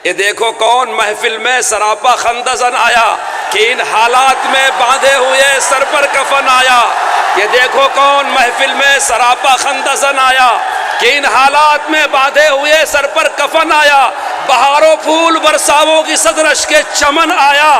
یہ دیکھو کون محفل میں سراپا خندزن آیا کہ ان حالات میں باندھے ہوئے سر پر کفن آیا. یہ دیکھو کون محفل میں سراپا خندزن آیا کہ ان حالات میں باندھے ہوئے سر پر کفن آیا. بہاروں پھول برساووں کی صدرش کے چمن آیا.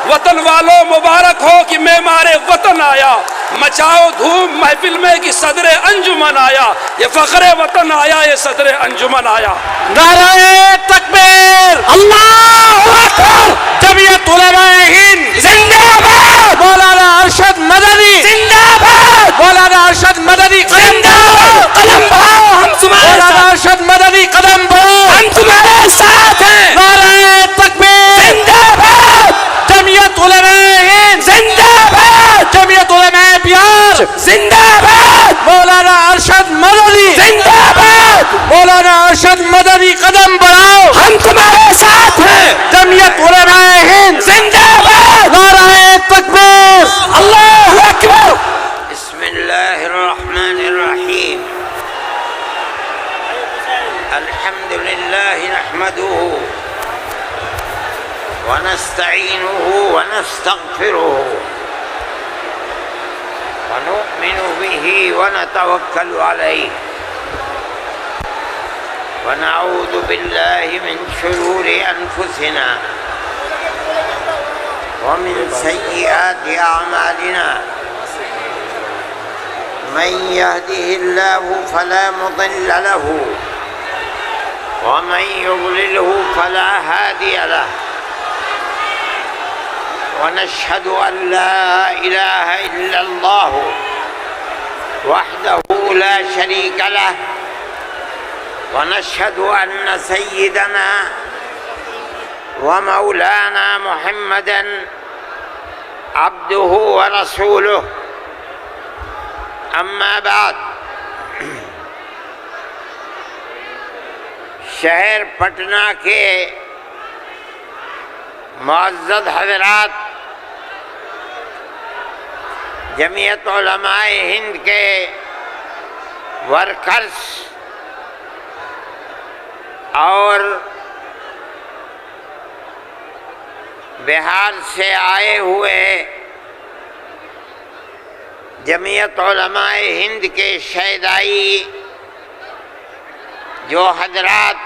وطن والوں مبارک ہو کہ معمار وطن آیا. مچاؤ دھوم محفل میں کہ صدر انجمن آیا. یہ فخر وطن آیا, یہ صدر انجمن آیا. نعرہ تکبیر, اللہ اکبر. جمعیت علماء ہند زندہ باد. مولانا ارشد مدنی زندہ باد. مولانا ارشد مدنی زندہ باد. قدم بڑھاؤ, ہم تمہارے ساتھ. مولانا ارشد مدنی قدم بڑھاؤ, ہم تمہارے ساتھ ہیں. نعرہ تکبیر زندہ باد. جمعیت علماء ہند زندہ باد. جمعیت علماء بہار زندہ باد. مولانا ارشد مدنی زندہ باد. مولانا ارشد مدنی قدم بڑھاؤ, ہم تمہارے ساتھ ہیں. جمعیت علماء ہند زندہ باد. نعرہ تکبیر, اللہ اکبر. بسم اللہ الرحمن الرحیم. الحمد للہ نحمده ونستعینه ونستغفره ونؤمن به ونتوکل علیہ ونعوذ باللہ من شرور انفسنا ومن سیئات اعمالنا. من يهده الله فلا مضل له ومن يضلله فلا هادي له. ونشهد أن لا إله إلا الله وحده لا شريك له. ونشهد أن سيدنا ومولانا محمدا عبده ورسوله. اما بعد. شہر پٹنہ کے معزز حضرات, جمعیت علماء ہند کے ورکرز اور بہار سے آئے ہوئے جمعیت علماء ہند کے شہدائی جو حضرات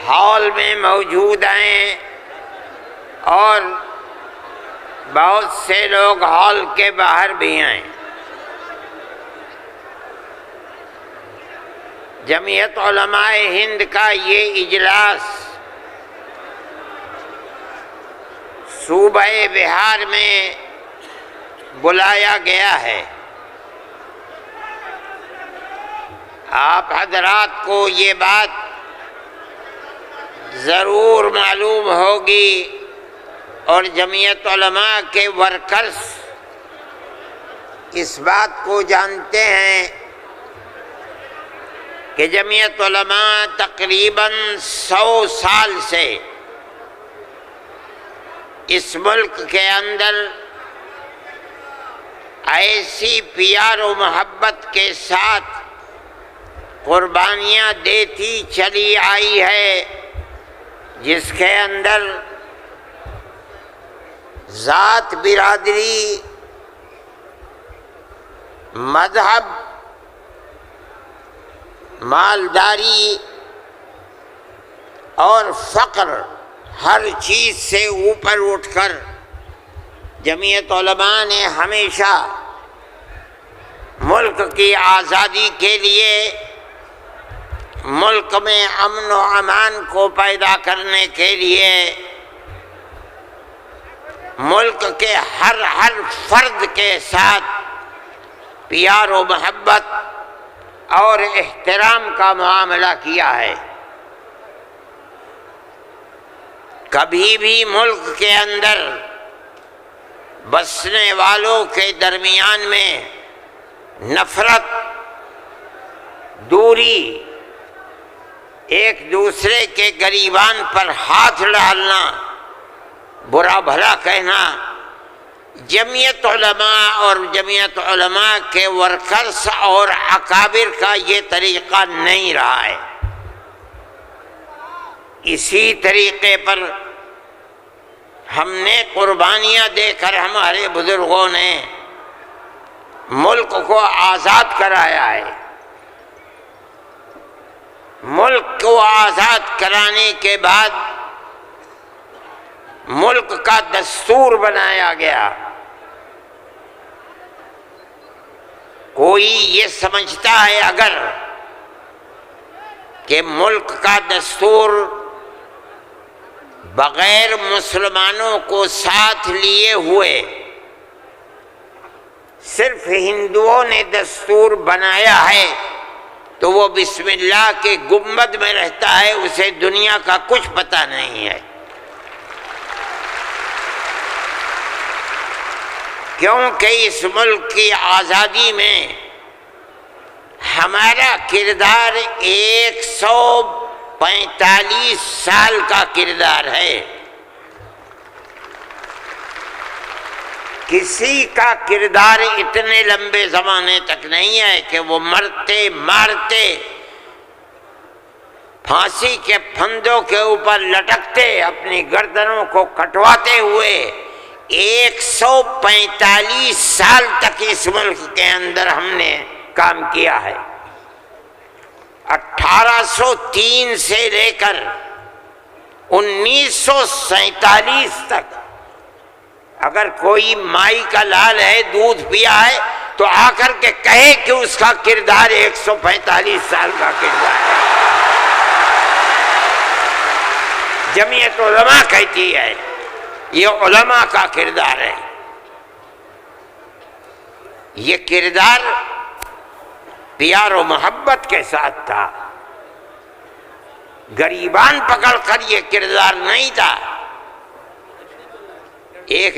ہال میں موجود ہیں اور بہت سے لوگ ہال کے باہر بھی ہیں. جمعیت علماء ہند کا یہ اجلاس صوبہ بہار میں بلایا گیا ہے. آپ حضرات کو یہ بات ضرور معلوم ہوگی اور جمعیت علماء کے ورکرز اس بات کو جانتے ہیں کہ جمعیت علماء تقریباً 100 سال سے اس ملک کے اندر ایسی پیار و محبت کے ساتھ قربانیاں دیتی چلی آئی ہے جس کے اندر ذات, برادری, مذہب, مالداری اور فقر ہر چیز سے اوپر اٹھ کر جمعیت علماء نے ہمیشہ ملک کی آزادی کے لیے, ملک میں امن و امان کو پیدا کرنے کے لیے, ملک کے ہر فرد کے ساتھ پیار و محبت اور احترام کا معاملہ کیا ہے. کبھی بھی ملک کے اندر بسنے والوں کے درمیان میں نفرت, دوری, ایک دوسرے کے گریبان پر ہاتھ ڈالنا, برا بھلا کہنا جمعیت علماء اور جمعیت علماء کے ورکرز اور اکابر کا یہ طریقہ نہیں رہا ہے. اسی طریقے پر ہم نے قربانیاں دے کر ہمارے بزرگوں نے ملک کو آزاد کرایا ہے۔ ملک کو آزاد کرانے کے بعد ملک کا دستور بنایا گیا۔ کوئی یہ سمجھتا ہے اگر کہ ملک کا دستور بغیر مسلمانوں کو ساتھ لیے ہوئے صرف ہندوؤں نے دستور بنایا ہے تو وہ بسم اللہ کے گنبد میں رہتا ہے، اسے دنیا کا کچھ پتہ نہیں ہے۔ کیونکہ اس ملک کی آزادی میں ہمارا کردار 145 سال کا کردار ہے۔ کسی کا کردار اتنے لمبے زمانے تک نہیں ہے کہ وہ مرتے مارتے پھانسی کے پھندوں کے اوپر لٹکتے اپنی گردنوں کو کٹواتے ہوئے 145 سال تک اس ملک کے اندر ہم نے کام کیا ہے۔ 1803 سے لے کر 1947 تک اگر کوئی مائی کا لال ہے، دودھ پیا ہے تو آ کر کے کہے کہ اس کا کردار 145 سال کا کردار ہے۔ جمعیت علماء کہتی ہے یہ علماء کا کردار ہے۔ یہ کردار پیار و محبت کے ساتھ تھا، غریبان پکڑ کر یہ کردار نہیں تھا۔ ایک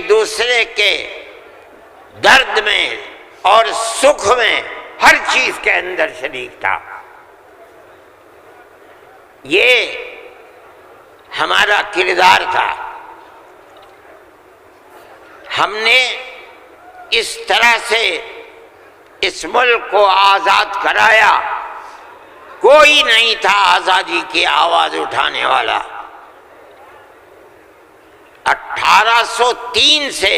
دوسرے کے درد میں اور سکھ میں ہر چیز کے اندر شریک تھا۔ یہ ہمارا کردار تھا۔ ہم نے اس طرح سے اس ملک کو آزاد کرایا، کوئی نہیں تھا آزادی کی آواز اٹھانے والا۔ 1803 سے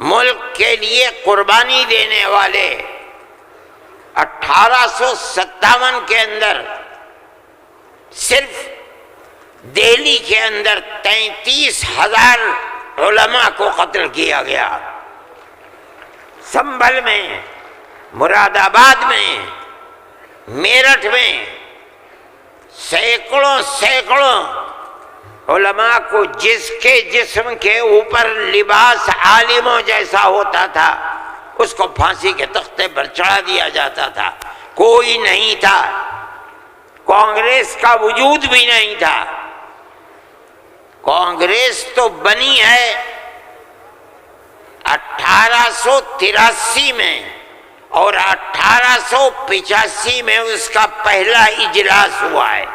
ملک کے لیے قربانی دینے والے 1857 کے اندر صرف دہلی کے اندر 33,000 علماء کو قتل کیا گیا۔ سنبھل میں، مراد آباد میں، میرٹھ میں سینکڑوں علماء کو جس کے جسم کے اوپر لباس عالموں جیسا ہوتا تھا اس کو پھانسی کے تختے پر چڑھا دیا جاتا تھا۔ کوئی نہیں تھا، کانگریس کا وجود بھی نہیں تھا۔ کانگریس تو بنی ہے 1883 میں اور 1885 میں اس کا پہلا اجلاس ہوا ہے،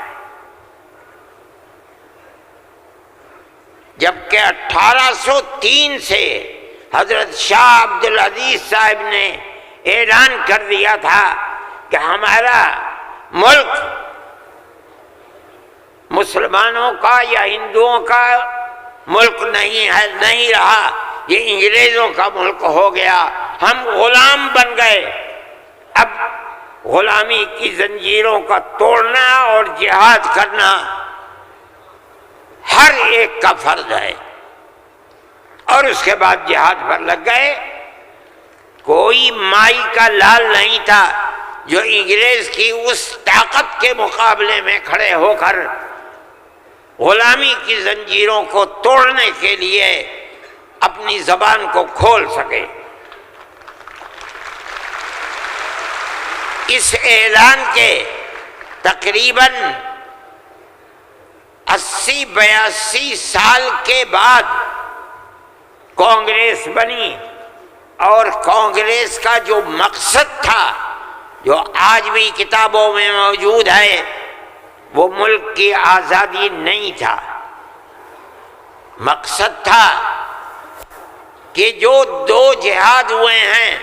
جبکہ 1803 سے حضرت شاہ عبدالعزیز صاحب نے اعلان کر دیا تھا کہ ہمارا ملک مسلمانوں کا یا ہندوؤں کا ملک نہیں رہا، یہ انگریزوں کا ملک ہو گیا، ہم غلام بن گئے۔ اب غلامی کی زنجیروں کا توڑنا اور جہاد کرنا ہر ایک کا فرض ہے، اور اس کے بعد جہاد پر لگ گئے۔ کوئی مائی کا لال نہیں تھا جو انگریز کی اس طاقت کے مقابلے میں کھڑے ہو کر غلامی کی زنجیروں کو توڑنے کے لیے اپنی زبان کو کھول سکے۔ اس اعلان کے تقریباً 80-82 سال کے بعد کانگریس بنی، اور کانگریس کا جو مقصد تھا، جو آج بھی کتابوں میں موجود ہے، وہ ملک کی آزادی نہیں تھا۔ مقصد تھا کہ جو دو جہاد ہوئے ہیں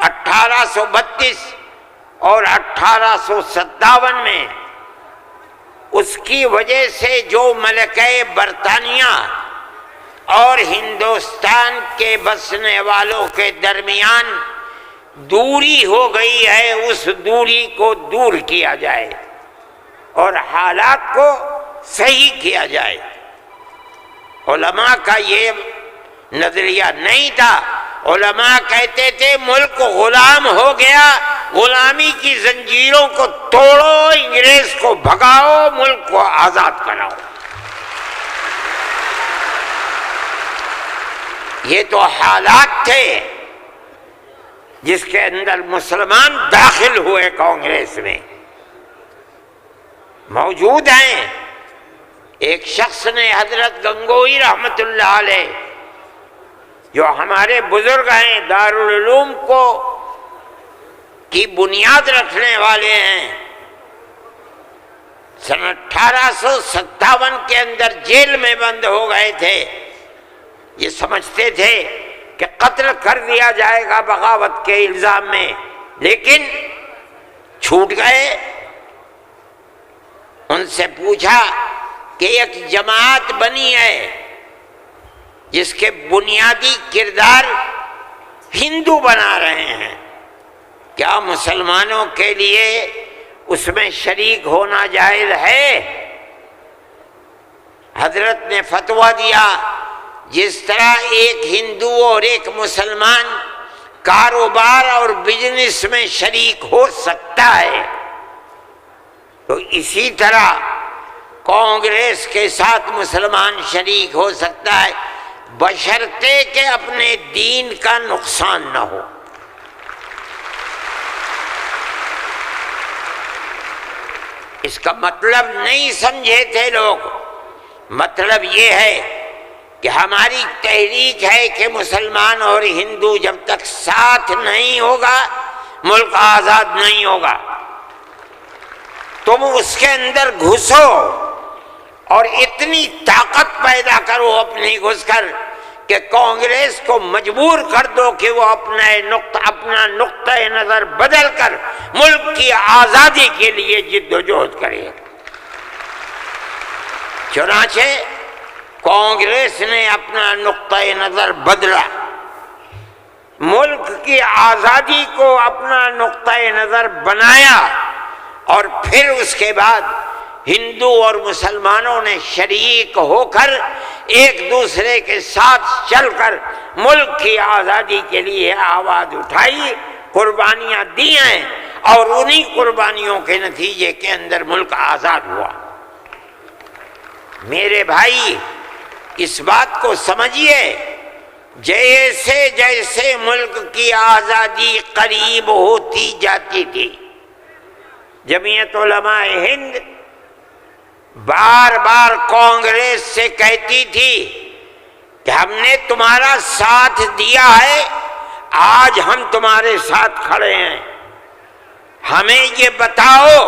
1832 اور 1857 میں، اس کی وجہ سے جو ملکہ برطانیہ اور ہندوستان کے بسنے والوں کے درمیان دوری ہو گئی ہے، اس دوری کو دور کیا جائے اور حالات کو صحیح کیا جائے۔ علماء کا یہ نظریہ نہیں تھا۔ علماء کہتے تھے ملک غلام ہو گیا، غلامی کی زنجیروں کو توڑو، انگریز کو بھگاؤ، ملک کو آزاد کراؤ۔ یہ تو حالات تھے جس کے اندر مسلمان داخل ہوئے کانگریس میں، موجود ہیں۔ ایک شخص نے حضرت گنگوئی رحمت اللہ علیہ، جو ہمارے بزرگ ہیں، دارالعلوم کو کی بنیاد رکھنے والے ہیں، سن 1857 کے اندر جیل میں بند ہو گئے تھے۔ یہ سمجھتے تھے کہ قتل کر دیا جائے گا بغاوت کے الزام میں، لیکن چھوٹ گئے۔ ان سے پوچھا کہ ایک جماعت بنی ہے جس کے بنیادی کردار ہندو بنا رہے ہیں، کیا مسلمانوں کے لیے اس میں شریک ہونا جائز ہے؟ حضرت نے فتویٰ دیا جس طرح ایک ہندو اور ایک مسلمان کاروبار اور بزنس میں شریک ہو سکتا ہے، تو اسی طرح کانگریس کے ساتھ مسلمان شریک ہو سکتا ہے، بشرطے کہ اپنے دین کا نقصان نہ ہو۔ اس کا مطلب نہیں سمجھے تھے لوگ۔ مطلب یہ ہے کہ ہماری تحریک ہے کہ مسلمان اور ہندو جب تک ساتھ نہیں ہوگا ملک آزاد نہیں ہوگا۔ تم اس کے اندر گھسو اور اتنی طاقت پیدا کرو اپنی گھس کر کہ کانگریس کو مجبور کر دو کہ وہ اپنا نقطہ نظر بدل کر ملک کی آزادی کے لیے جد و جہد کرے۔ چنانچہ کانگریس نے اپنا نقطہ نظر بدلا، ملک کی آزادی کو اپنا نقطہ نظر بنایا، اور پھر اس کے بعد ہندو اور مسلمانوں نے شریک ہو کر ایک دوسرے کے ساتھ چل کر ملک کی آزادی کے لیے آواز اٹھائی، قربانیاں دی ہیں، اور انہی قربانیوں کے نتیجے کے اندر ملک آزاد ہوا۔ میرے بھائی، اس بات کو سمجھیے، جیسے جیسے ملک کی آزادی قریب ہوتی جاتی تھی، جمعیت علماء ہند بار بار کانگریس سے کہتی تھی کہ ہم نے تمہارا ساتھ دیا ہے، آج ہم تمہارے ساتھ کھڑے ہیں، ہمیں یہ بتاؤ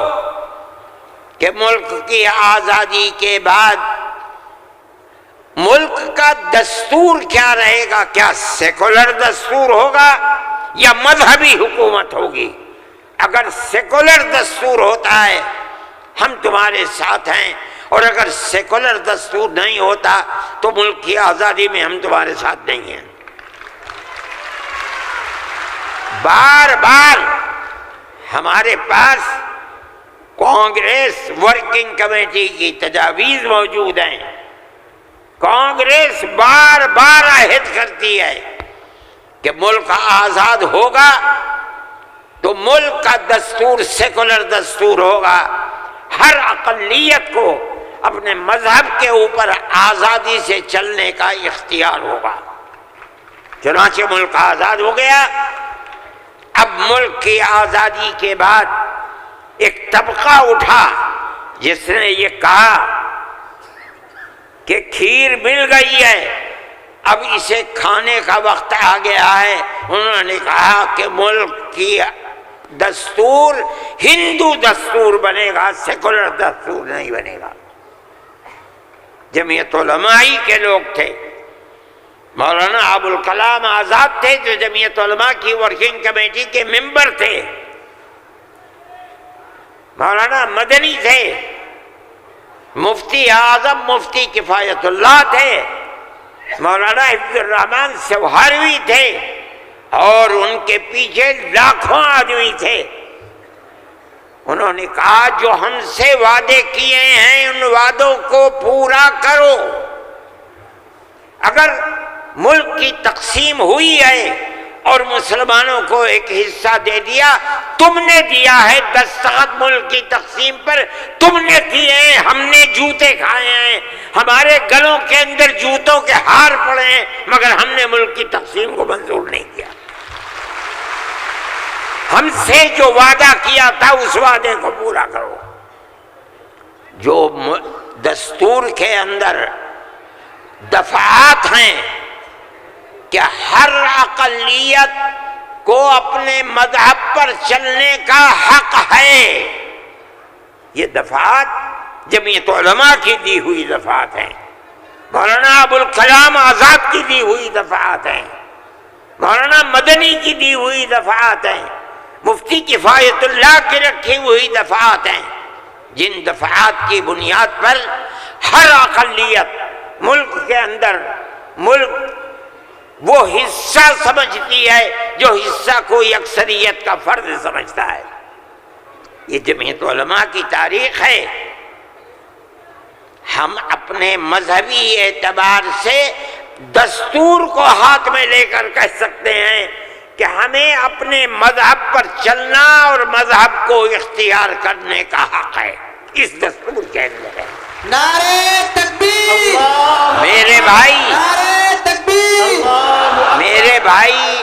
کہ ملک کی آزادی کے بعد ملک کا دستور کیا رہے گا، کیا سیکولر دستور ہوگا یا مذہبی حکومت ہوگی؟ اگر سیکولر دستور ہوتا ہے ہم تمہارے ساتھ ہیں، اور اگر سیکولر دستور نہیں ہوتا تو ملک کی آزادی میں ہم تمہارے ساتھ نہیں ہیں۔ بار بار ہمارے پاس کانگریس ورکنگ کمیٹی کی تجاویز موجود ہیں۔ کانگریس بار بار عہد کرتی ہے کہ ملک آزاد ہوگا تو ملک کا دستور سیکولر دستور ہوگا، ہر اقلیت کو اپنے مذہب کے اوپر آزادی سے چلنے کا اختیار ہوگا۔ چنانچہ ملک آزاد ہو گیا۔ اب ملک کی آزادی کے بعد ایک طبقہ اٹھا جس نے یہ کہا کہ کھیر مل گئی ہے، اب اسے کھانے کا وقت آ گیا ہے۔ انہوں نے کہا کہ ملک کی دستور ہندو دستور بنے گا، سیکولر دستور نہیں بنے گا۔ جمعیت علماء کے لوگ تھے، مولانا ابوالکلام آزاد تھے جو جمعیت علماء کی ورکنگ کمیٹی کے ممبر تھے، مولانا مدنی تھے، مفتی اعظم مفتی کفایت اللہ تھے، مولانا حفظ الرحمان سوہروی تھے، اور ان کے پیچھے لاکھوں آدمی تھے۔ انہوں نے کہا جو ہم سے وعدے کیے ہیں ان وعدوں کو پورا کرو۔ اگر ملک کی تقسیم ہوئی ہے اور مسلمانوں کو ایک حصہ دے دیا، تم نے دیا ہے دستخط ملک کی تقسیم پر، تم نے کیے ہیں، ہم نے جوتے کھائے ہیں، ہمارے گلوں کے اندر جوتوں کے ہار پڑے ہیں، مگر ہم نے ملک کی تقسیم کو منظور نہیں کیا۔ ہم سے جو وعدہ کیا تھا اس وعدے کو پورا کرو۔ جو دستور کے اندر دفعات ہیں کہ ہر اقلیت کو اپنے مذہب پر چلنے کا حق ہے، یہ دفعات جمعیت علماء کی دی ہوئی دفعات ہیں، مولانا ابوالکلام آزاد کی دی ہوئی دفعات ہیں، مولانا مدنی کی دی ہوئی دفعات ہیں، مفتی کفایت اللہ کی رکھی ہوئی دفعات ہیں، جن دفعات کی بنیاد پر ہر اقلیت ملک کے اندر ملک وہ حصہ سمجھتی ہے جو حصہ کوئی اکثریت کا فرد سمجھتا ہے۔ یہ جمعیت علماء کی تاریخ ہے۔ ہم اپنے مذہبی اعتبار سے دستور کو ہاتھ میں لے کر کہہ سکتے ہیں کہ ہمیں اپنے مذہب پر چلنا اور مذہب کو اختیار کرنے کا حق ہے، اس دستور کے اندر ہے۔ نعرہ تکبیر! میرے بھائی، نعرہ تکبیر! میرے بھائی،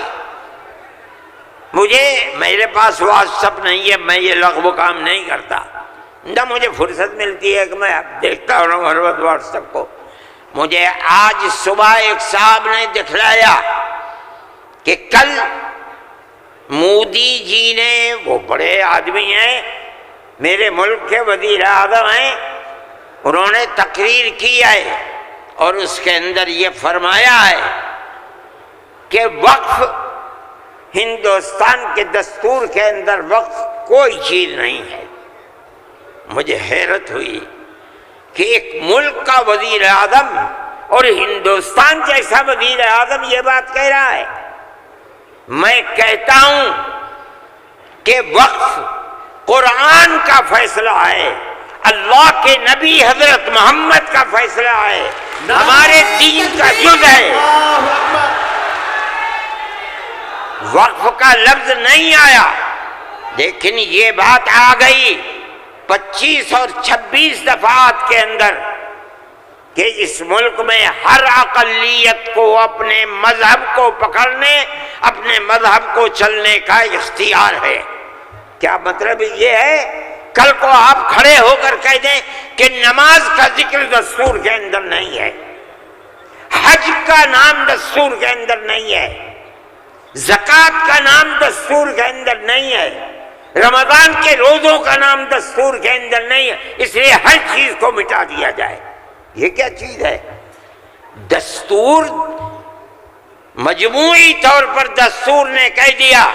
میرے پاس واٹس ایپ نہیں ہے، میں یہ لغو کام نہیں کرتا، نہ مجھے فرصت ملتی ہے کہ میں اب دیکھتا ہوں ہر وقت واٹس ایپ کو۔ مجھے آج صبح ایک صاحب نے دکھلایا کہ کل مودی جی نے، وہ بڑے آدمی ہیں، میرے ملک کے وزیر اعظم ہیں، انہوں نے تقریر کی ہے اور اس کے اندر یہ فرمایا ہے کہ وقف ہندوستان کے دستور کے اندر وقف کوئی چیز نہیں ہے۔ مجھے حیرت ہوئی کہ ایک ملک کا وزیر اعظم اور ہندوستان جیسا وزیر اعظم یہ بات کہہ رہا ہے۔ میں کہتا ہوں کہ وقف قرآن کا فیصلہ ہے، اللہ کے نبی حضرت محمد کا فیصلہ ہے، ہمارے دین کا جز ہے۔ وقف کا لفظ نہیں آیا، لیکن یہ بات آ گئی 25 اور 26 دفعات کے اندر کہ اس ملک میں ہر اقلیت کو اپنے مذہب کو پکڑنے، اپنے مذہب کو چلنے کا اختیار ہے۔ کیا مطلب یہ ہے؟ کل کو آپ کھڑے ہو کر کہہ دیں کہ نماز کا ذکر دستور کے اندر نہیں ہے، حج کا نام دستور کے اندر نہیں ہے، زکوٰۃ کا نام دستور کے اندر نہیں ہے، رمضان کے روزوں کا نام دستور کے اندر نہیں ہے، اس لیے ہر چیز کو مٹا دیا جائے۔ یہ کیا چیز ہے؟ دستور مجموعی طور پر دستور نے کہہ دیا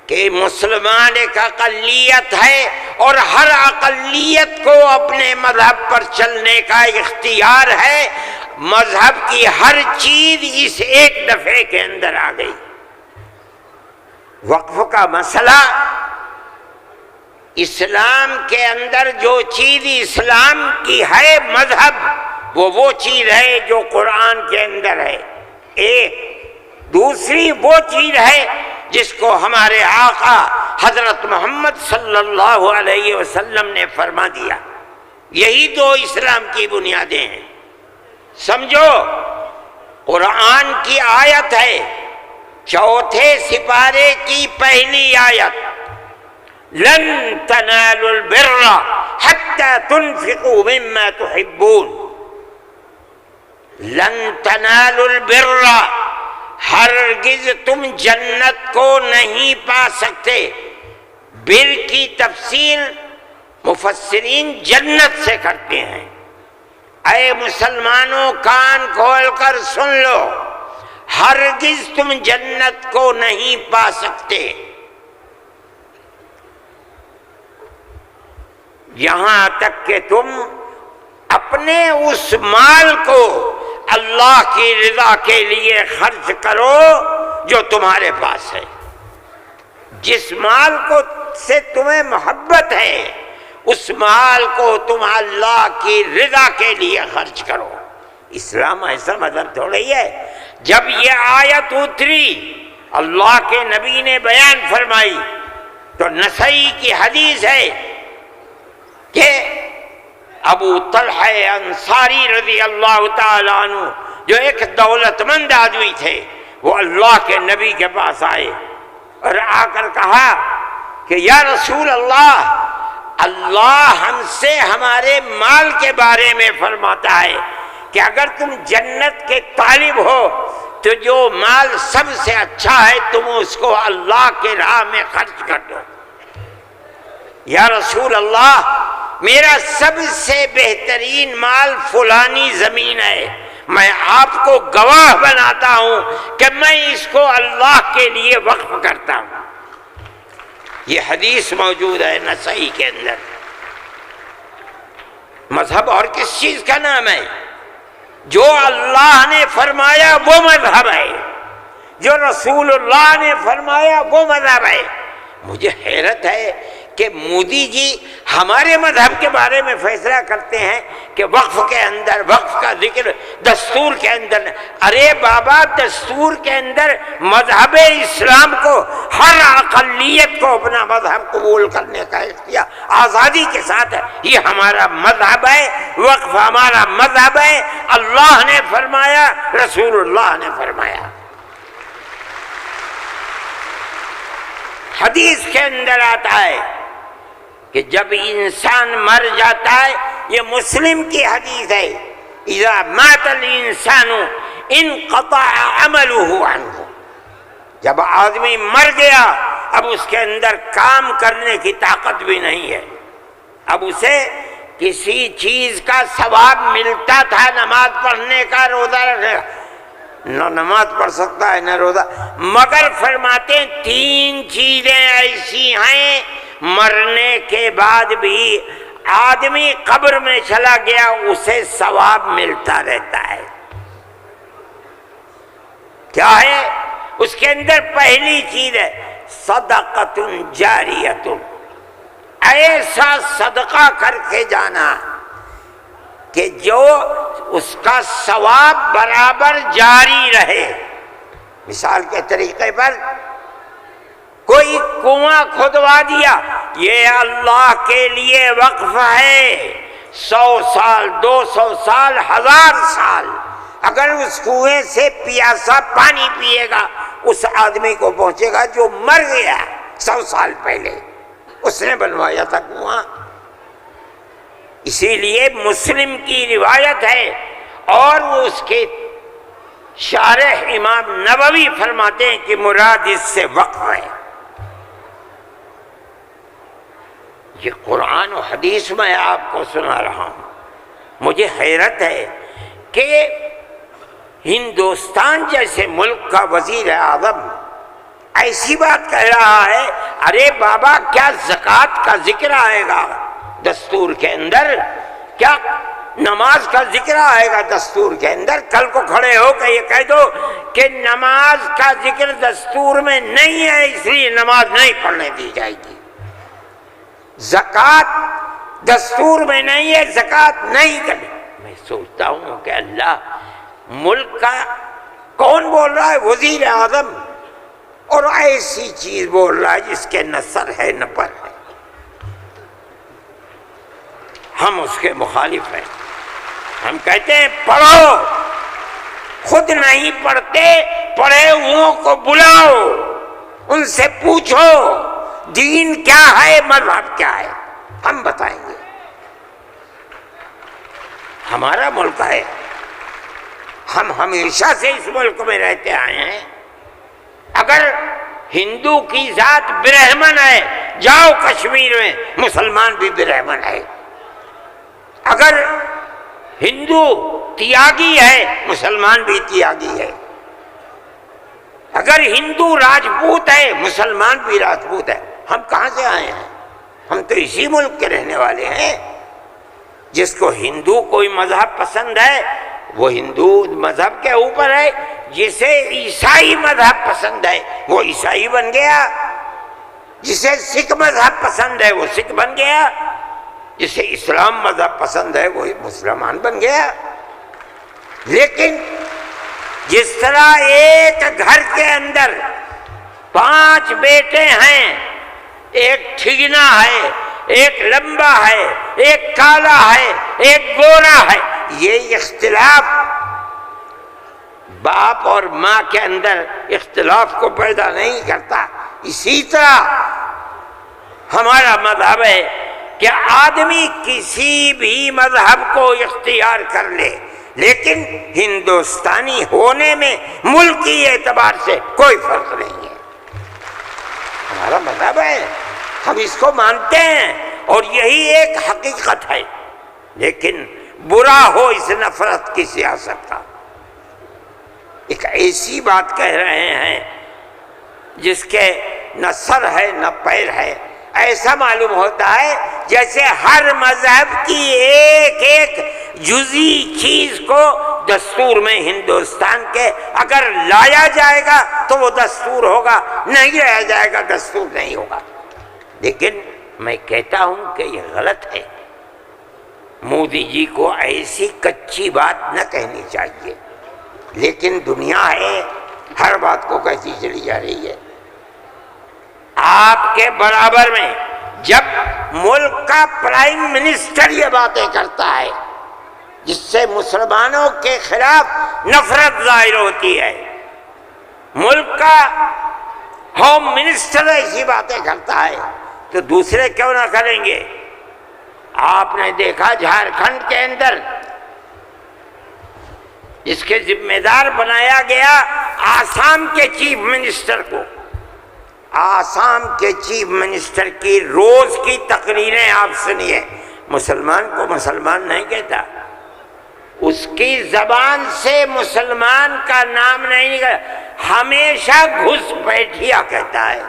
کہ مسلمان ایک اقلیت ہے اور ہر اقلیت کو اپنے مذہب پر چلنے کا اختیار ہے۔ مذہب کی ہر چیز اس ایک دفعے کے اندر آ گئی۔ وقف کا مسئلہ، اسلام کے اندر جو چیز اسلام کی ہے مذہب، وہ چیز ہے جو قرآن کے اندر ہے ایک، دوسری وہ چیز ہے جس کو ہمارے آقا حضرت محمد صلی اللہ علیہ وسلم نے فرما دیا۔ یہی دو اسلام کی بنیادیں ہیں۔ سمجھو، قرآن کی آیت ہے 4 سپارے کی پہلی آیت، لن تنالوا البر حتى تنفقوا مما تحبون۔ لن تنالوا البر، ہرگز تم جنت کو نہیں پا سکتے۔ بر کی تفسیر مفسرین جنت سے کرتے ہیں۔ اے مسلمانوں کان کھول کر سن لو، ہرگز تم جنت کو نہیں پا سکتے یہاں تک کہ تم اپنے اس مال کو اللہ کی رضا کے لیے خرچ کرو جو تمہارے پاس ہے. جس مال کو سے تمہیں محبت ہے اس مال کو تم اللہ کی رضا کے لیے خرچ کرو. اسلام ایسا مذہب تھوڑی ہے. جب یہ آیت اتری اللہ کے نبی نے بیان فرمائی تو نسائی کی حدیث ہے کہ ابو طلحہ انصاری رضی اللہ تعالیٰ عنہ جو ایک دولت مند آدمی تھے وہ اللہ کے نبی کے پاس آئے اور آ کر کہا کہ یا رسول اللہ ہم سے ہمارے مال کے بارے میں فرماتا ہے کہ اگر تم جنت کے طالب ہو تو جو مال سب سے اچھا ہے تم اس کو اللہ کے راہ میں خرچ کر دو. یا رسول اللہ میرا سب سے بہترین مال فلانی زمین ہے، میں آپ کو گواہ بناتا ہوں کہ میں اس کو اللہ کے لیے وقف کرتا ہوں. یہ حدیث موجود ہے نسائی کے اندر. مذہب اور کس چیز کا نام ہے؟ جو اللہ نے فرمایا وہ مذہب ہے، جو رسول اللہ نے فرمایا وہ مذہب ہے. مجھے حیرت ہے کہ مودی جی ہمارے مذہب کے بارے میں فیصلہ کرتے ہیں کہ وقف کے اندر وقف کا ذکر دستور کے اندر. ارے بابا دستور کے اندر مذہب اسلام کو ہر اقلیت کو اپنا مذہب قبول کرنے کا اختیار آزادی کے ساتھ ہے. یہ ہمارا مذہب ہے، وقف ہمارا مذہب ہے. اللہ نے فرمایا، رسول اللہ نے فرمایا. حدیث کے اندر آتا ہے کہ جب انسان مر جاتا ہے، یہ مسلم کی حدیث ہے، اذا مات الانسان انقطع عمله عنه. جب آدمی مر گیا اب اس کے اندر کام کرنے کی طاقت بھی نہیں ہے. اب اسے کسی چیز کا ثواب ملتا تھا، نماز پڑھنے کا، روزہ رکھنے کا، نہ نماز پڑھ سکتا ہے نہ روزہ. مگر فرماتے ہیں 3 چیزیں ایسی ہیں مرنے کے بعد بھی آدمی قبر میں چلا گیا اسے ثواب ملتا رہتا ہے. کیا ہے؟ اس کے اندر پہلی چیز ہے صدقۃ جاریۃ، ایسا صدقہ کر کے جانا کہ جو اس کا ثواب برابر جاری رہے. مثال کے طریقے پر کوئی کنواں کھدوا دیا، یہ اللہ کے لیے وقف ہے، 100 سال 200 سال 1000 سال اگر اس کنویں سے پیاسا پانی پیے گا اس آدمی کو پہنچے گا جو مر گیا 100 سال پہلے، اس نے بنوایا تھا کنواں. اسی لیے مسلم کی روایت ہے اور وہ اس کے شارح امام نووی فرماتے ہیں کہ مراد اس سے وقف ہے. یہ قرآن و حدیث میں آپ کو سنا رہا ہوں. مجھے حیرت ہے کہ ہندوستان جیسے ملک کا وزیر اعظم ایسی بات کہہ رہا ہے. ارے بابا کیا زکوٰۃ کا ذکر آئے گا دستور کے اندر؟ کیا نماز کا ذکر آئے گا دستور کے اندر؟ کل کو کھڑے ہو کے یہ کہہ دو کہ نماز کا ذکر دستور میں نہیں ہے اس لیے نماز نہیں پڑھنے دی جائے گی. زکوٰۃ دستور میں نہیں ہے، زکوٰۃ نہیں کرنی. میں سوچتا ہوں کہ اللہ ملک کا کون بول رہا ہے؟ وزیر اعظم، اور ایسی چیز بول رہا ہے جس کے نہ سر ہے نہ پر ہے. ہم اس کے مخالف ہیں. ہم کہتے ہیں پڑھو، خود نہیں پڑھتے، پڑھے ہوں کو بلاؤ، ان سے پوچھو دین کیا ہے، مذہب کیا ہے، ہم بتائیں گے. ہمارا ملک ہے، ہم ہمیشہ سے اس ملک میں رہتے آئے ہیں. اگر ہندو کی ذات برہمن ہے جاؤ کشمیر میں مسلمان بھی برہمن ہے. اگر ہندو تیاگی ہے مسلمان بھی تیاگی ہے. اگر ہندو راجپوت ہے مسلمان بھی راجپوت ہے. ہم کہاں سے آئے ہیں؟ ہم تو اسی ملک کے رہنے والے ہیں. جس کو ہندو کوئی مذہب پسند ہے وہ ہندو مذہب کے اوپر ہے، جسے عیسائی مذہب پسند ہے وہ عیسائی بن گیا، جسے سکھ مذہب پسند ہے وہ سکھ بن گیا، جسے اسلام مذہب پسند ہے وہ مسلمان بن گیا۔ لیکن جس طرح ایک گھر کے اندر 5 بیٹے ہیں، ایک ٹھگنا ہے، ایک لمبا ہے، ایک کالا ہے، ایک گورا ہے، یہ اختلاف باپ اور ماں کے اندر اختلاف کو پیدا نہیں کرتا۔ اسی طرح ہمارا مذہب ہے کہ آدمی کسی بھی مذہب کو اختیار کر لے، لیکن ہندوستانی ہونے میں ملکی اعتبار سے کوئی فرق نہیں ہے۔ ہمارا مذہب ہے، ہم اس کو مانتے ہیں اور یہی ایک حقیقت ہے، لیکن برا ہو اس نفرت کی سیاست کا۔ ایک ایسی بات کہہ رہے ہیں جس کے نہ سر ہے نہ پیر ہے، ایسا معلوم ہوتا ہے جیسے ہر مذہب کی ایک ایک جزئی چیز کو دستور میں ہندوستان کے اگر لایا جائے گا تو وہ دستور ہوگا، نہیں لایا جائے گا دستور نہیں ہوگا۔ لیکن میں کہتا ہوں کہ یہ غلط ہے، مودی جی کو ایسی کچی بات نہ کہنی چاہیے، لیکن دنیا ہے ہر بات کو کہتی چلی جا رہی ہے۔ آپ کے برابر میں جب ملک کا پرائم منسٹر یہ باتیں کرتا ہے جس سے مسلمانوں کے خلاف نفرت ظاہر ہوتی ہے، ملک کا ہوم منسٹر ایسی باتیں کرتا ہے تو دوسرے کیوں نہ کریں گے؟ آپ نے دیکھا جھارکھنڈ کے اندر جس کے ذمہ دار بنایا گیا آسام کے چیف منسٹر کو، آسام کے چیف منسٹر کی روز کی تقریریں آپ سنیے، مسلمان کو مسلمان نہیں کہتا، اس کی زبان سے مسلمان کا نام نہیں نکلا، ہمیشہ گھس بیٹھیا کہتا ہے۔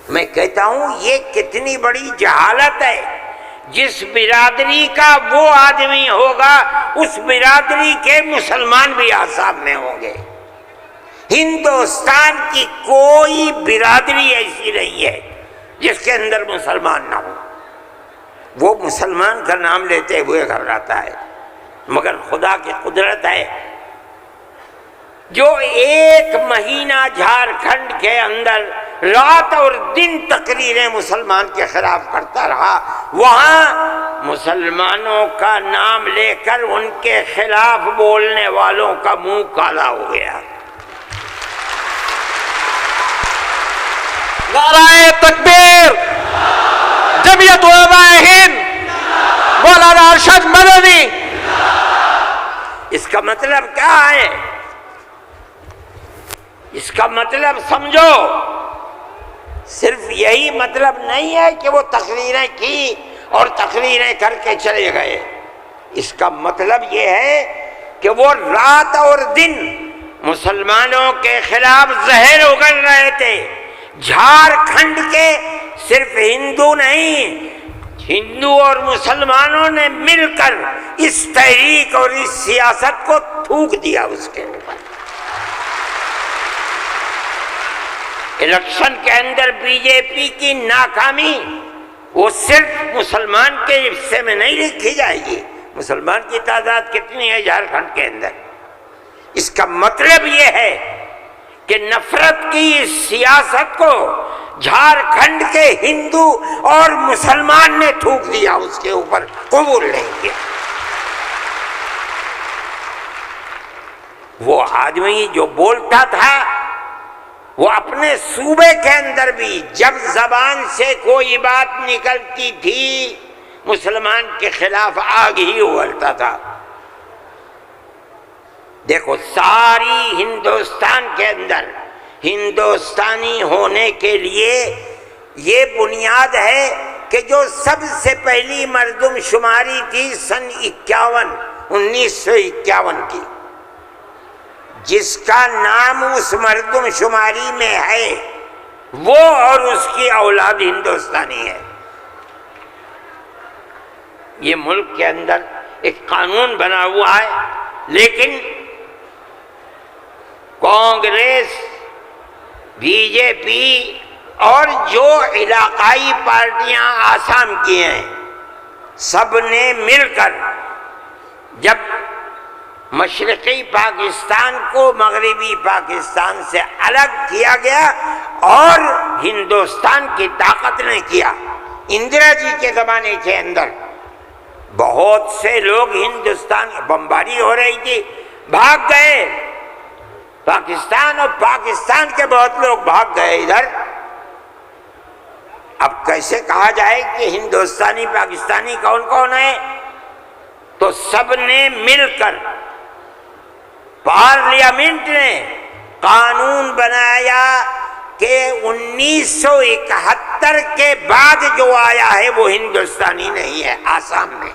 میں کہتا ہوں یہ کتنی بڑی جہالت ہے، جس برادری کا وہ آدمی ہوگا اس برادری کے مسلمان بھی آسام میں ہوں گے۔ ہندوستان کی کوئی برادری ایسی نہیں ہے جس کے اندر مسلمان نہ ہو، وہ مسلمان کا نام لیتے ہوئے گھبراتا ہے، مگر خدا کی قدرت ہے جو 1 مہینہ جھارکھنڈ کے اندر رات اور دن تقریریں مسلمان کے خلاف کرتا رہا، وہاں مسلمانوں کا نام لے کر ان کے خلاف بولنے والوں کا منہ کالا ہو گیا۔ نعرہ تکبیر، جمعیت علماء ہند، مولانا ارشد مدنی۔ اس کا مطلب کیا ہے؟ اس کا مطلب سمجھو، صرف یہی مطلب نہیں ہے کہ وہ تقریریں کی اور تقریریں کر کے چلے گئے، اس کا مطلب یہ ہے کہ وہ رات اور دن مسلمانوں کے خلاف زہر اگل رہے تھے۔ جھارکھنڈ کے صرف ہندو نہیں، ہندو اور مسلمانوں نے مل کر اس تحریک اور اس سیاست کو تھوک دیا اس کے اوپر۔ الیکشن کے اندر بی جے پی کی ناکامی وہ صرف مسلمان کے حصے میں نہیں لکھی جائے گی۔ مسلمان کی تعداد کتنی ہے جھارکھنڈ کے اندر؟ اس کا مطلب یہ ہے کہ نفرت کی اس سیاست کو جھارکھنڈ کے ہندو اور مسلمان نے تھوک دیا، اس کے اوپر قبول نہیں کیا۔ وہ آدمی جو بولتا تھا وہ اپنے صوبے کے اندر بھی جب زبان سے کوئی بات نکلتی تھی مسلمان کے خلاف آگ ہی اگلتا تھا۔ دیکھو ساری ہندوستان کے اندر ہندوستانی ہونے کے لیے یہ بنیاد ہے کہ جو سب سے پہلی مردم شماری تھی سن 1951 کی، جس کا نام اس مردم شماری میں ہے وہ اور اس کی اولاد ہندوستانی ہے۔ یہ ملک کے اندر ایک قانون بنا ہوا ہے، لیکن کانگریس، بی جے پی اور جو علاقائی پارٹیاں آسام کی ہیں، سب نے مل کر جب مشرقی پاکستان کو مغربی پاکستان سے الگ کیا گیا اور ہندوستان کی طاقت نے کیا، اندرا جی کے زمانے کے اندر بہت سے لوگ ہندوستان، بمباری ہو رہی تھی، بھاگ گئے پاکستان، اور پاکستان کے بہت لوگ بھاگ گئے ادھر۔ اب کیسے کہا جائے کہ ہندوستانی پاکستانی کون کون ہے؟ تو سب نے مل کر پارلیمنٹ نے قانون بنایا کہ 1971 کے بعد جو آیا ہے وہ ہندوستانی نہیں ہے، آسام میں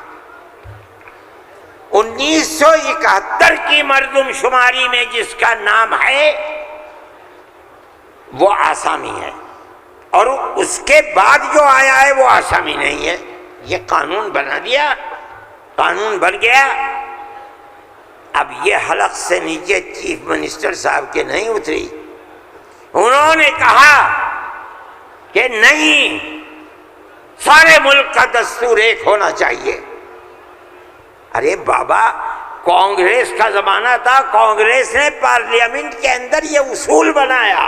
1971 کی مردم شماری میں جس کا نام ہے وہ آسامی ہے، اور اس کے بعد جو آیا ہے وہ آسامی نہیں ہے۔ یہ قانون بنا دیا، قانون بن گیا۔ اب یہ حلق سے نیچے چیف منسٹر صاحب کے نہیں اتری، انہوں نے کہا کہ نہیں، سارے ملک کا دستور ایک ہونا چاہیے۔ ارے بابا، کانگریس کا زمانہ تھا، کانگریس نے پارلیمنٹ کے اندر یہ اصول بنایا،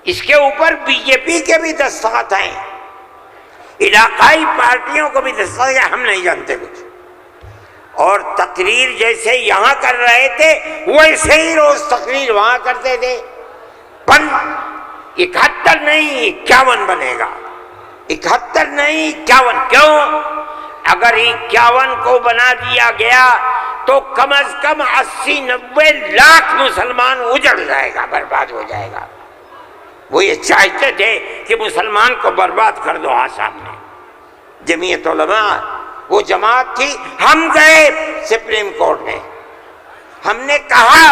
اس کے اوپر بی جے پی کے بھی دستخط ہیں، علاقائی پارٹیوں کو بھی دستخط ہیں، ہم نہیں جانتے کچھ۔ اور تقریر جیسے یہاں کر رہے تھے ویسے ہی روز تقریر وہاں کرتے تھے۔ 71 نہیں 51 بنے گا، 71 نہیں 51۔ کیوں؟ اگر 51 کو بنا دیا گیا تو کم از کم 80-90 لاکھ مسلمان اجڑ جائے گا، برباد ہو جائے گا۔ وہ یہ چاہتے تھے کہ مسلمان کو برباد کر دو۔ آسام میں جمعیت علماء وہ جماعت تھی، ہم گئے سپریم کورٹ میں، ہم نے کہا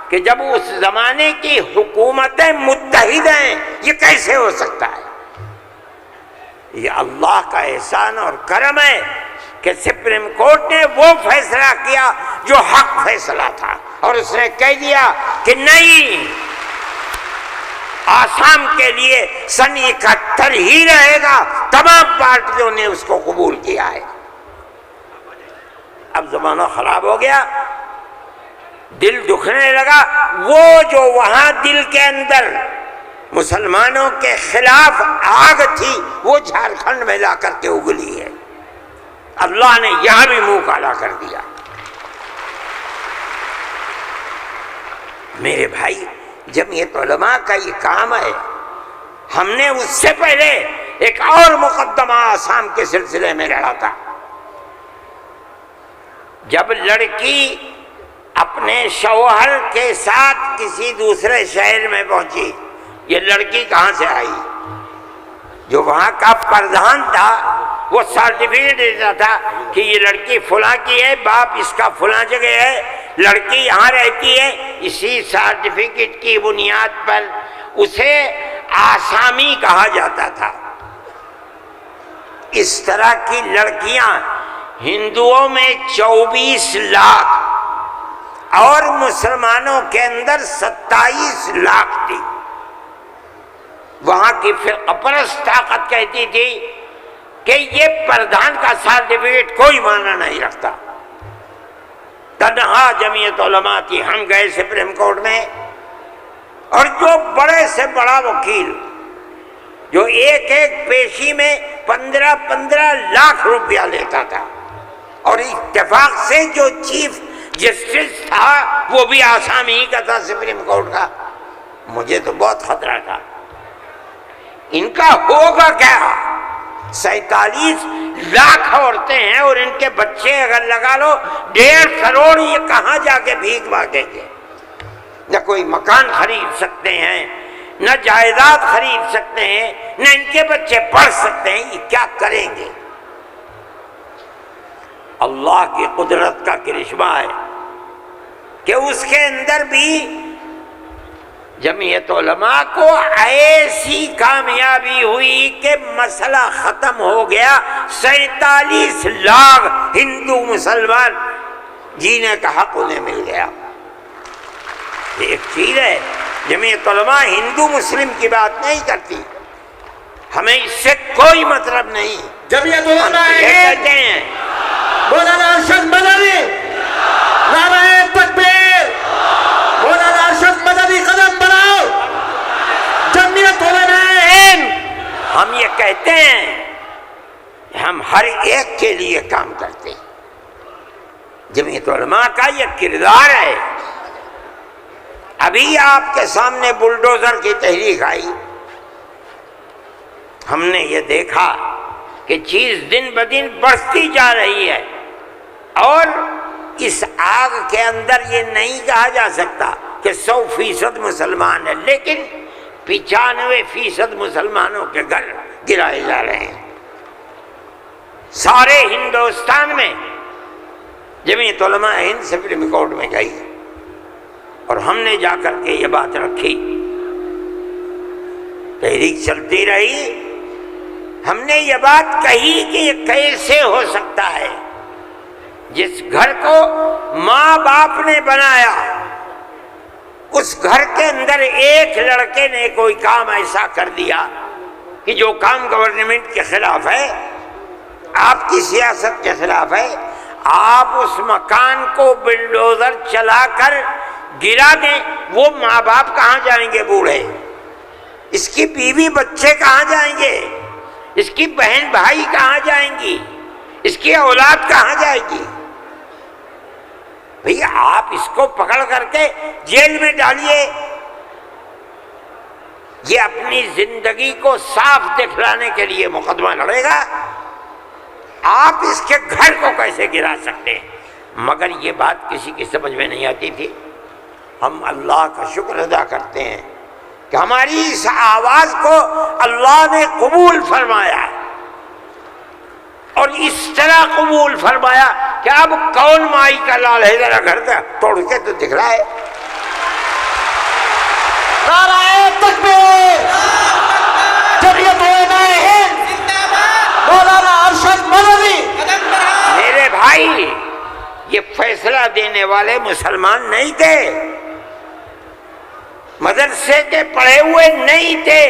کہ جب اس زمانے کی حکومتیں متحد ہیں یہ کیسے ہو سکتا ہے؟ یہ اللہ کا احسان اور کرم ہے کہ سپریم کورٹ نے وہ فیصلہ کیا جو حق فیصلہ تھا، اور اس نے کہہ دیا کہ نہیں، آسام کے لیے سن 71 ہی رہے گا۔ تمام پارٹیوں نے اس کو قبول کیا ہے۔ اب زمانہ خراب ہو گیا، دل دکھنے لگا، وہ جو وہاں دل کے اندر مسلمانوں کے خلاف آگ تھی وہ جھارکھنڈ میں لا کر کے اگلی ہے۔ اللہ نے یہاں بھی منہ کالا کر دیا۔ میرے بھائی، جمعیت علماء کا یہ کام ہے۔ ہم نے اس سے پہلے ایک اور مقدمہ آسام کے سلسلے میں لڑا تھا۔ جب لڑکی اپنے شوہر کے ساتھ کسی دوسرے شہر میں پہنچی، یہ لڑکی کہاں سے آئی؟ جو وہاں کا پردھان تھا وہ سرٹیفکیٹ دیتا تھا کہ یہ لڑکی فلاں کی ہے، باپ اس کا فلاں جگہ ہے، لڑکی یہاں رہتی ہے۔ اسی سرٹیفکیٹ کی بنیاد پر اسے آسامی کہا جاتا تھا۔ اس طرح کی لڑکیاں ہندوؤں میں 24 لاکھ اور مسلمانوں کے اندر 27 لاکھ تھی۔ وہاں کی فرقہ پرست طاقت کہتی تھی کہ یہ پردھان کا سرٹیفکیٹ کوئی معنی نہیں رکھتا۔ تنہا جمعیت علماء تھی، ہم گئے سپریم کورٹ میں، اور جو بڑے سے بڑا وکیل جو ایک ایک پیشی میں 15 لاکھ روپیہ لیتا تھا، اور اتفاق سے جو چیف جسٹس تھا وہ بھی آسامی ہی کا تھا سپریم کورٹ کا۔ مجھے تو بہت خطرہ تھا، ان کا ہوگا کیا؟ 47 لاکھ عورتیں ہیں اور ان کے بچے اگر لگا لو 1.5 کروڑ، یہ کہاں جا کے بھیک مانگیں گے؟ نہ کوئی مکان خرید سکتے ہیں، نہ جائیداد خرید سکتے ہیں، نہ ان کے بچے پڑھ سکتے ہیں، یہ کیا کریں گے؟ اللہ کی قدرت کا کرشمہ ہے کہ اس کے اندر بھی جمعیت علماء کو ایسی کامیابی ہوئی کہ مسئلہ ختم ہو گیا. 47 لاکھ ہندو مسلمان جینے کا حق انہیں مل گیا. یہ ایک چیز ہے. جمعیت علماء ہندو مسلم کی بات نہیں کرتی، ہمیں اس سے کوئی مطلب نہیں. جمعیت ہم علماء یہ کہتے ہیں مولانا ارشد مدنی نعرہ تکبیر، مولانا ارشد مدنی قدم بڑھاؤ. جمعیت علماء ہند، ہم یہ کہتے ہیں کہ ہم ہر ایک کے لیے کام کرتے ہیں. جمعیت علماء کا یہ کردار ہے. ابھی آپ کے سامنے بلڈوزر کی تحریک آئی، ہم نے یہ دیکھا کہ چیز دن بدن بڑھتی جا رہی ہے، اور اس آگ کے اندر یہ نہیں کہا جا سکتا کہ 100% مسلمان ہے، لیکن 95% مسلمانوں کے گھر گرائے جا رہے ہیں. سارے ہندوستان میں جمعیت علماء ہند سپریم کورٹ میں گئی اور ہم نے جا کر کے یہ بات رکھی. تحریک چلتی رہی. ہم نے یہ بات کہی کہ یہ کیسے ہو سکتا ہے جس گھر کو ماں باپ نے بنایا، اس گھر کے اندر ایک لڑکے نے کوئی کام ایسا کر دیا کہ جو کام گورنمنٹ کے خلاف ہے، آپ کی سیاست کے خلاف ہے، آپ اس مکان کو بلڈوزر چلا کر گرا دیں. وہ ماں باپ کہاں جائیں گے بوڑھے؟ اس کی بیوی بچے کہاں جائیں گے؟ اس کی بہن بھائی کہاں جائیں گی؟ اس کی اولاد کہاں جائے گی؟ بھئی آپ اس کو پکڑ کر کے جیل میں ڈالیے. یہ اپنی زندگی کو صاف دکھلانے کے لیے مقدمہ لڑے گا. آپ اس کے گھر کو کیسے گرا سکتے ہیں؟ مگر یہ بات کسی کی سمجھ میں نہیں آتی تھی. ہم اللہ کا شکر ادا کرتے ہیں کہ ہماری اس آواز کو اللہ نے قبول فرمایا، اور اس طرح قبول فرمایا کہ اب کون مائی کا لال ہے؟ ذرا گھر کا توڑ کے تو دکھلائے. نعرہ تکبیر، جمعیت علماء ہند، مولانا ارشد مدنی. میرے بھائی، یہ فیصلہ دینے والے مسلمان نہیں تھے، مدرسے کے پڑھے ہوئے نہیں تھے.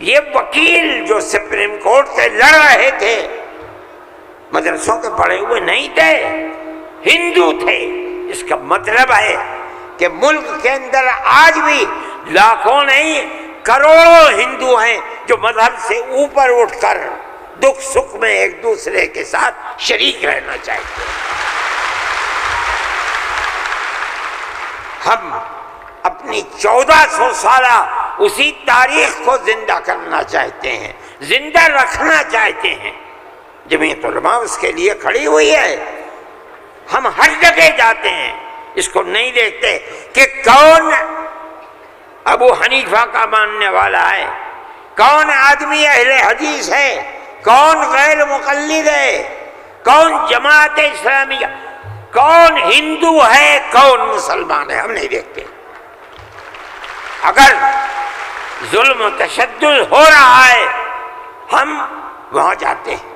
یہ وکیل جو سپریم کورٹ سے لڑ رہے تھے مدرسوں کے پڑھے ہوئے نہیں تھے، ہندو تھے. اس کا مطلب ہے کہ ملک کے اندر آج بھی لاکھوں نہیں کروڑوں ہندو ہیں جو مذہب سے اوپر اٹھ کر دکھ سکھ میں ایک دوسرے کے ساتھ شریک رہنا چاہتے ہیں. ہم اپنی 1400 سالہ اسی تاریخ کو زندہ کرنا چاہتے ہیں، زندہ رکھنا چاہتے ہیں. جمعیت علماء اس کے لیے کھڑی ہوئی ہے. ہم ہر جگہ جاتے ہیں، اس کو نہیں دیکھتے کہ کون ابو حنیفہ کا ماننے والا ہے، کون آدمی اہل حدیث ہے، کون غیر مقلد ہے، کون جماعت اسلامیہ، کون ہندو ہے، کون مسلمان ہے. ہم نہیں دیکھتے. اگر ظلم و تشدد ہو رہا ہے ہم وہاں جاتے ہیں.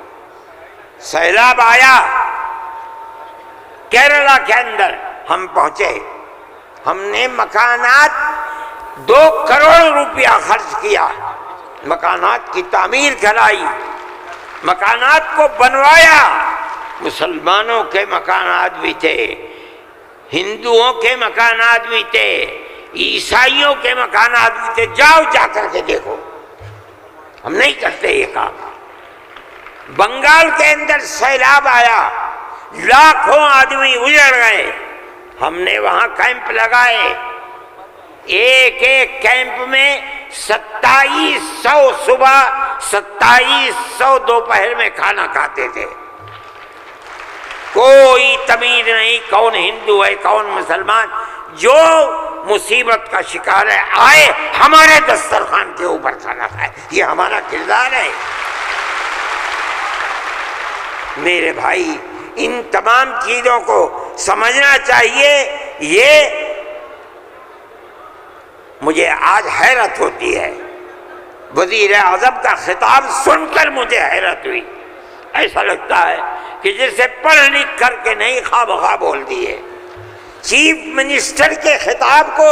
سیلاب آیا کیرلا کے اندر، ہم پہنچے. ہم نے مکانات 2 کروڑ روپیہ خرچ کیا، مکانات کی تعمیر کرائی، مکانات کو بنوایا. مسلمانوں کے مکانات بھی تھے، ہندوؤں کے مکانات بھی تھے، عیسائیوں کے مکانات بھی تھے. جاؤ جا کر کے دیکھو. ہم نہیں کرتے یہ کام. بنگال کے اندر سیلاب آیا، لاکھوں آدمی اجڑ گئے. ہم نے وہاں کیمپ لگائے. ایک ایک کیمپ میں 2700 صبح، 2700 دوپہر میں کھانا کھاتے تھے. کوئی تمیز نہیں کون ہندو ہے کون مسلمان. جو مصیبت کا شکار ہے آئے ہمارے دسترخوان کے اوپر کھانا کھائے. یہ ہمارا کردار ہے. میرے بھائی، ان تمام چیزوں کو سمجھنا چاہیے. یہ مجھے آج حیرت ہوتی ہے، وزیر اعظم کا خطاب سن کر مجھے حیرت ہوئی. ایسا لگتا ہے کہ جسے پڑھ لکھ کر کے نہیں خواہ بخواہ بول دیے. چیف منسٹر کے خطاب کو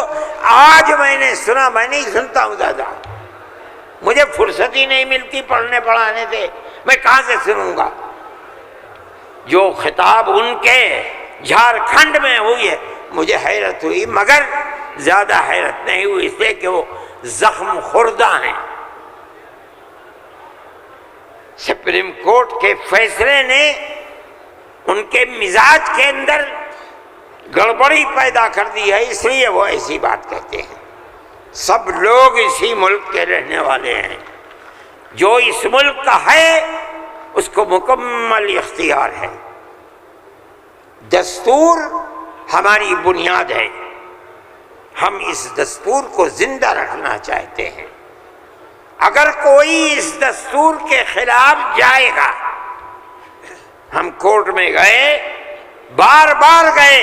آج میں نے سنا. میں نہیں سنتا ہوں زیادہ، مجھے فرصت ہی نہیں ملتی پڑھنے پڑھانے سے، میں کہاں سے سنوں گا. جو خطاب ان کے جھارکھنڈ میں ہوئی ہے مجھے حیرت ہوئی، مگر زیادہ حیرت نہیں ہوئی اس لیے کہ وہ زخم خوردہ ہیں. سپریم کورٹ کے فیصلے نے ان کے مزاج کے اندر گڑبڑی پیدا کر دی ہے، اس لیے وہ ایسی بات کہتے ہیں. سب لوگ اسی ملک کے رہنے والے ہیں، جو اس ملک کا ہے اس کو مکمل اختیار ہے. دستور ہماری بنیاد ہے، ہم اس دستور کو زندہ رکھنا چاہتے ہیں. اگر کوئی اس دستور کے خلاف جائے گا، ہم کورٹ میں گئے، بار بار گئے،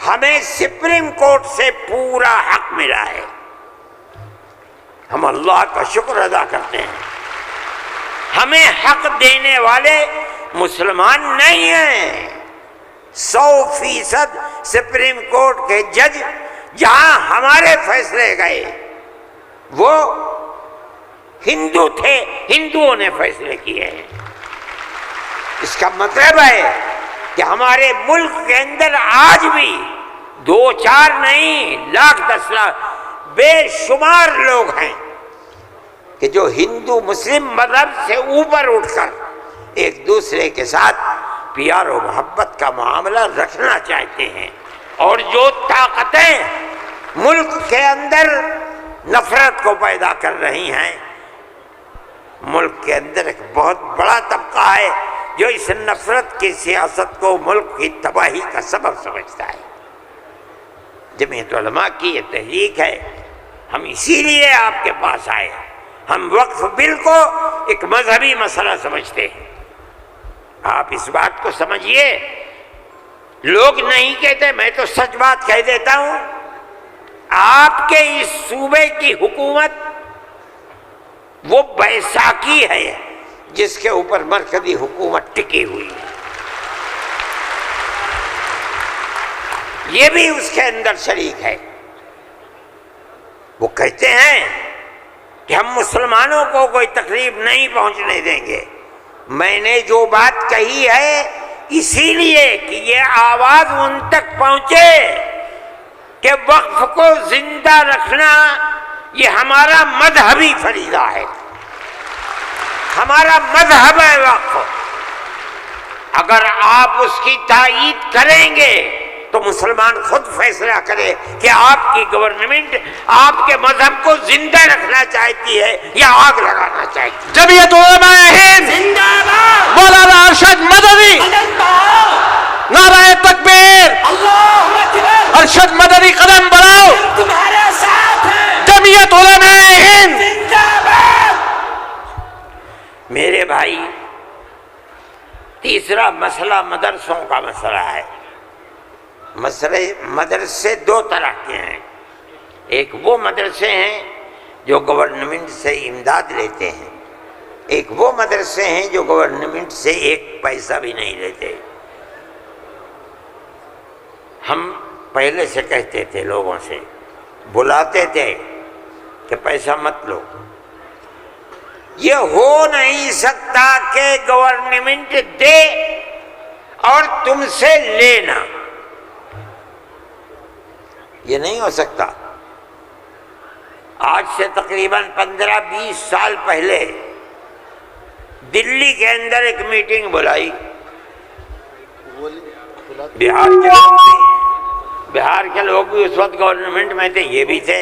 ہمیں سپریم کورٹ سے پورا حق ملا ہے. ہم اللہ کا شکر ادا کرتے ہیں. ہمیں حق دینے والے مسلمان نہیں ہیں. 100% سپریم کورٹ کے جج جہاں ہمارے فیصلے گئے وہ ہندو تھے، ہندوؤں نے فیصلے کیے ہیں. اس کا مطلب ہے کہ ہمارے ملک کے اندر آج بھی 2-4 نہیں، لاکھ 10 لاکھ بے شمار لوگ ہیں کہ جو ہندو مسلم مذہب سے اوپر اٹھ کر ایک دوسرے کے ساتھ پیار و محبت کا معاملہ رکھنا چاہتے ہیں. اور جو طاقتیں ملک کے اندر نفرت کو پیدا کر رہی ہیں، ملک کے اندر ایک بہت بڑا طبقہ ہے جو اس نفرت کی سیاست کو ملک کی تباہی کا سبب سمجھتا ہے. جمعیت علماء کی یہ تحریک ہے، ہم اسی لیے آپ کے پاس آئے. ہم وقف بل کو ایک مذہبی مسئلہ سمجھتے ہیں. آپ اس بات کو سمجھیے. لوگ نہیں کہتے، میں تو سچ بات کہہ دیتا ہوں. آپ کے اس صوبے کی حکومت وہ بیساکھی ہے جس کے اوپر مرکزی حکومت ٹکی ہوئی ہے. یہ بھی اس کے اندر شریک ہے. وہ کہتے ہیں کہ ہم مسلمانوں کو کوئی تکلیف نہیں پہنچنے دیں گے. میں نے جو بات کہی ہے اسی لیے کہ یہ آواز ان تک پہنچے کہ وقف کو زندہ رکھنا یہ ہمارا مذہبی فریضہ ہے، ہمارا مذہب ہے وقف. اگر آپ اس کی تائید کریں گے تو مسلمان خود فیصلہ کرے کہ آپ کی گورنمنٹ آپ کے مذہب کو زندہ رکھنا چاہتی ہے یا آگ لگانا چاہتی ہے. جمعیت علماء ہند زندہ باد. مولانا ارشد مدنی، قدم بڑھاؤ. نعرہ تکبیر. اللہ اکبر. ارشد مدنی قدم بڑھاؤ. ہم تمہارے ساتھ ہیں. جمعیت علماء ہند. زندہ باد. میرے بھائی، تیسرا مسئلہ مدرسوں کا مسئلہ ہے. مسئلے مدرسے 2 طرح کے ہیں. ایک وہ مدرسے ہیں جو گورنمنٹ سے امداد لیتے ہیں، ایک وہ مدرسے ہیں جو گورنمنٹ سے 1 پیسہ بھی نہیں لیتے. ہم پہلے سے کہتے تھے، لوگوں سے بلاتے تھے کہ پیسہ مت لو. یہ ہو نہیں سکتا کہ گورنمنٹ دے اور تم سے لینا، یہ نہیں ہو سکتا. آج سے تقریباً 15-20 سال پہلے دلی کے اندر ایک میٹنگ بلائی. بہار کے لوگ بھی اس وقت گورنمنٹ میں تھے، یہ بھی تھے.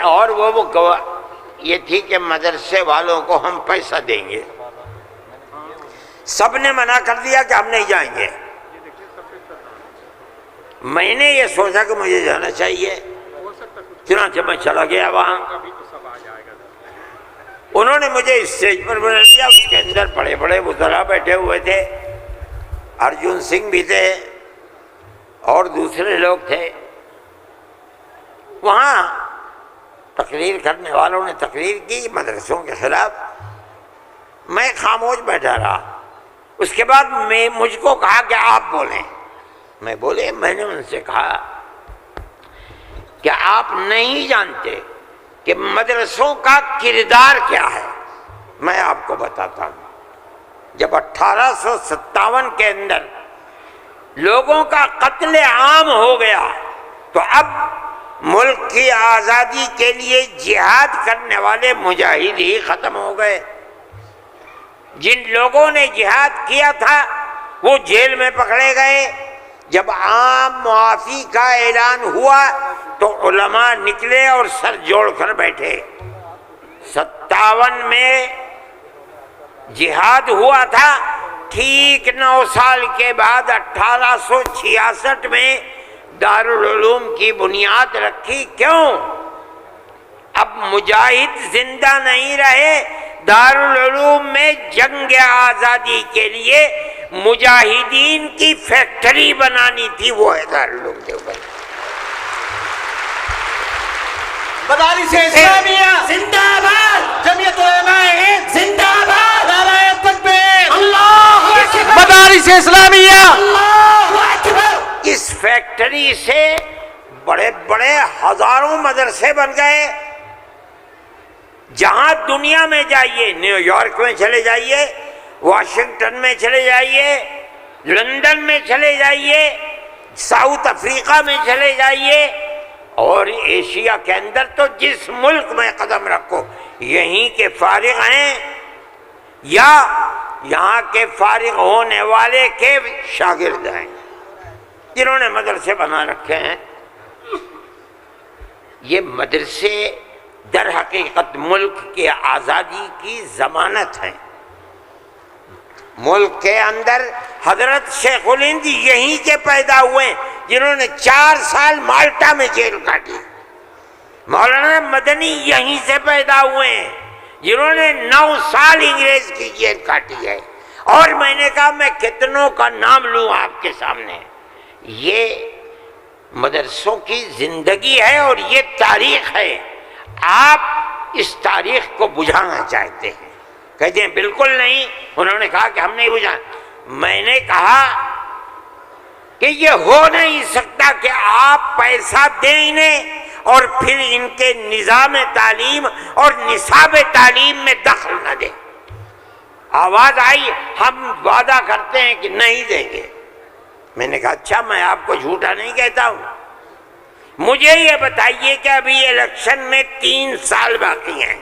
اور وہ یہ تھی کہ مدرسے والوں کو ہم پیسہ دیں گے. سب نے منع کر دیا کہ ہم نہیں جائیں گے. میں نے یہ سوچا کہ مجھے جانا چاہیے، چنانچہ میں چلا گیا وہاں. انہوں نے مجھے اسٹیج پر بنا لیا. اس کے اندر بڑے بڑے وزراء بیٹھے ہوئے تھے، ارجن سنگھ بھی تھے اور دوسرے لوگ تھے. وہاں تقریر کرنے والوں نے تقریر کی مدرسوں کے خلاف، میں خاموش بیٹھا رہا۔ اس کے بعد مجھ کو کہا کہ آپ بولیں، میں بولے۔ میں نے ان سے کہا کہ آپ نہیں جانتے کہ مدرسوں کا کردار کیا ہے۔ میں آپ کو بتاتا ہوں، جب 1857 کے اندر لوگوں کا قتل عام ہو گیا تو اب ملک کی آزادی کے لیے جہاد کرنے والے مجاہد ہی ختم ہو گئے۔ جن لوگوں نے جہاد کیا تھا وہ جیل میں پکڑے گئے۔ جب عام معافی کا اعلان ہوا تو علماء نکلے اور سر جوڑ کر بیٹھے۔ 57 میں جہاد ہوا تھا، ٹھیک 9 سال کے بعد 1866 میں دارالعلوم کی بنیاد رکھی۔ کیوں؟ اب مجاہد زندہ نہیں رہے، دارالعلوم میں جنگ آزادی کے لیے مجاہدین کی فیکٹری بنانی تھی، وہ ہے دارالعلوم دیوبند۔ مدارس اسلامیہ زندہ باد، جمعیت علماء ہند زندہ باد، نعرہ تکبیر، اللہ اکبر، مدارس اسلامیہ۔ اللہ اکبر۔ اس فیکٹری سے بڑے بڑے ہزاروں مدرسے بن گئے۔ جہاں دنیا میں جائیے، نیو یارک میں چلے جائیے، واشنگٹن میں چلے جائیے، لندن میں چلے جائیے، ساؤتھ افریقہ میں چلے جائیے، اور ایشیا کے اندر تو جس ملک میں قدم رکھو یہیں کے فارغ ہیں یا یہاں کے فارغ ہونے والے کے شاگرد ہیں جنہوں نے مدرسے بنا رکھے ہیں۔ یہ مدرسے در حقیقت ملک کی آزادی کی ضمانت ہیں۔ ملک کے اندر حضرت شیخ الہند یہیں کے پیدا ہوئے جنہوں نے 4 سال مالٹا میں جیل کاٹی۔ مولانا مدنی یہیں سے پیدا ہوئے ہیں جنہوں نے 9 سال انگریز کی جیل کاٹی ہے۔ اور میں نے کہا میں کتنوں کا نام لوں آپ کے سامنے۔ یہ مدرسوں کی زندگی ہے اور یہ تاریخ ہے۔ آپ اس تاریخ کو بجھانا چاہتے ہیں، کہتے ہیں بالکل نہیں۔ انہوں نے کہا کہ ہم نہیں بجھانا۔ میں نے کہا کہ یہ ہو نہیں سکتا کہ آپ پیسہ دیں انہیں اور پھر ان کے نظام تعلیم اور نصاب تعلیم میں دخل نہ دیں۔ آواز آئی ہم وعدہ کرتے ہیں کہ نہیں دیں گے۔ میں نے کہا اچھا، میں آپ کو جھوٹا نہیں کہتا ہوں، مجھے یہ بتائیے کہ ابھی الیکشن میں 3 سال باقی ہیں،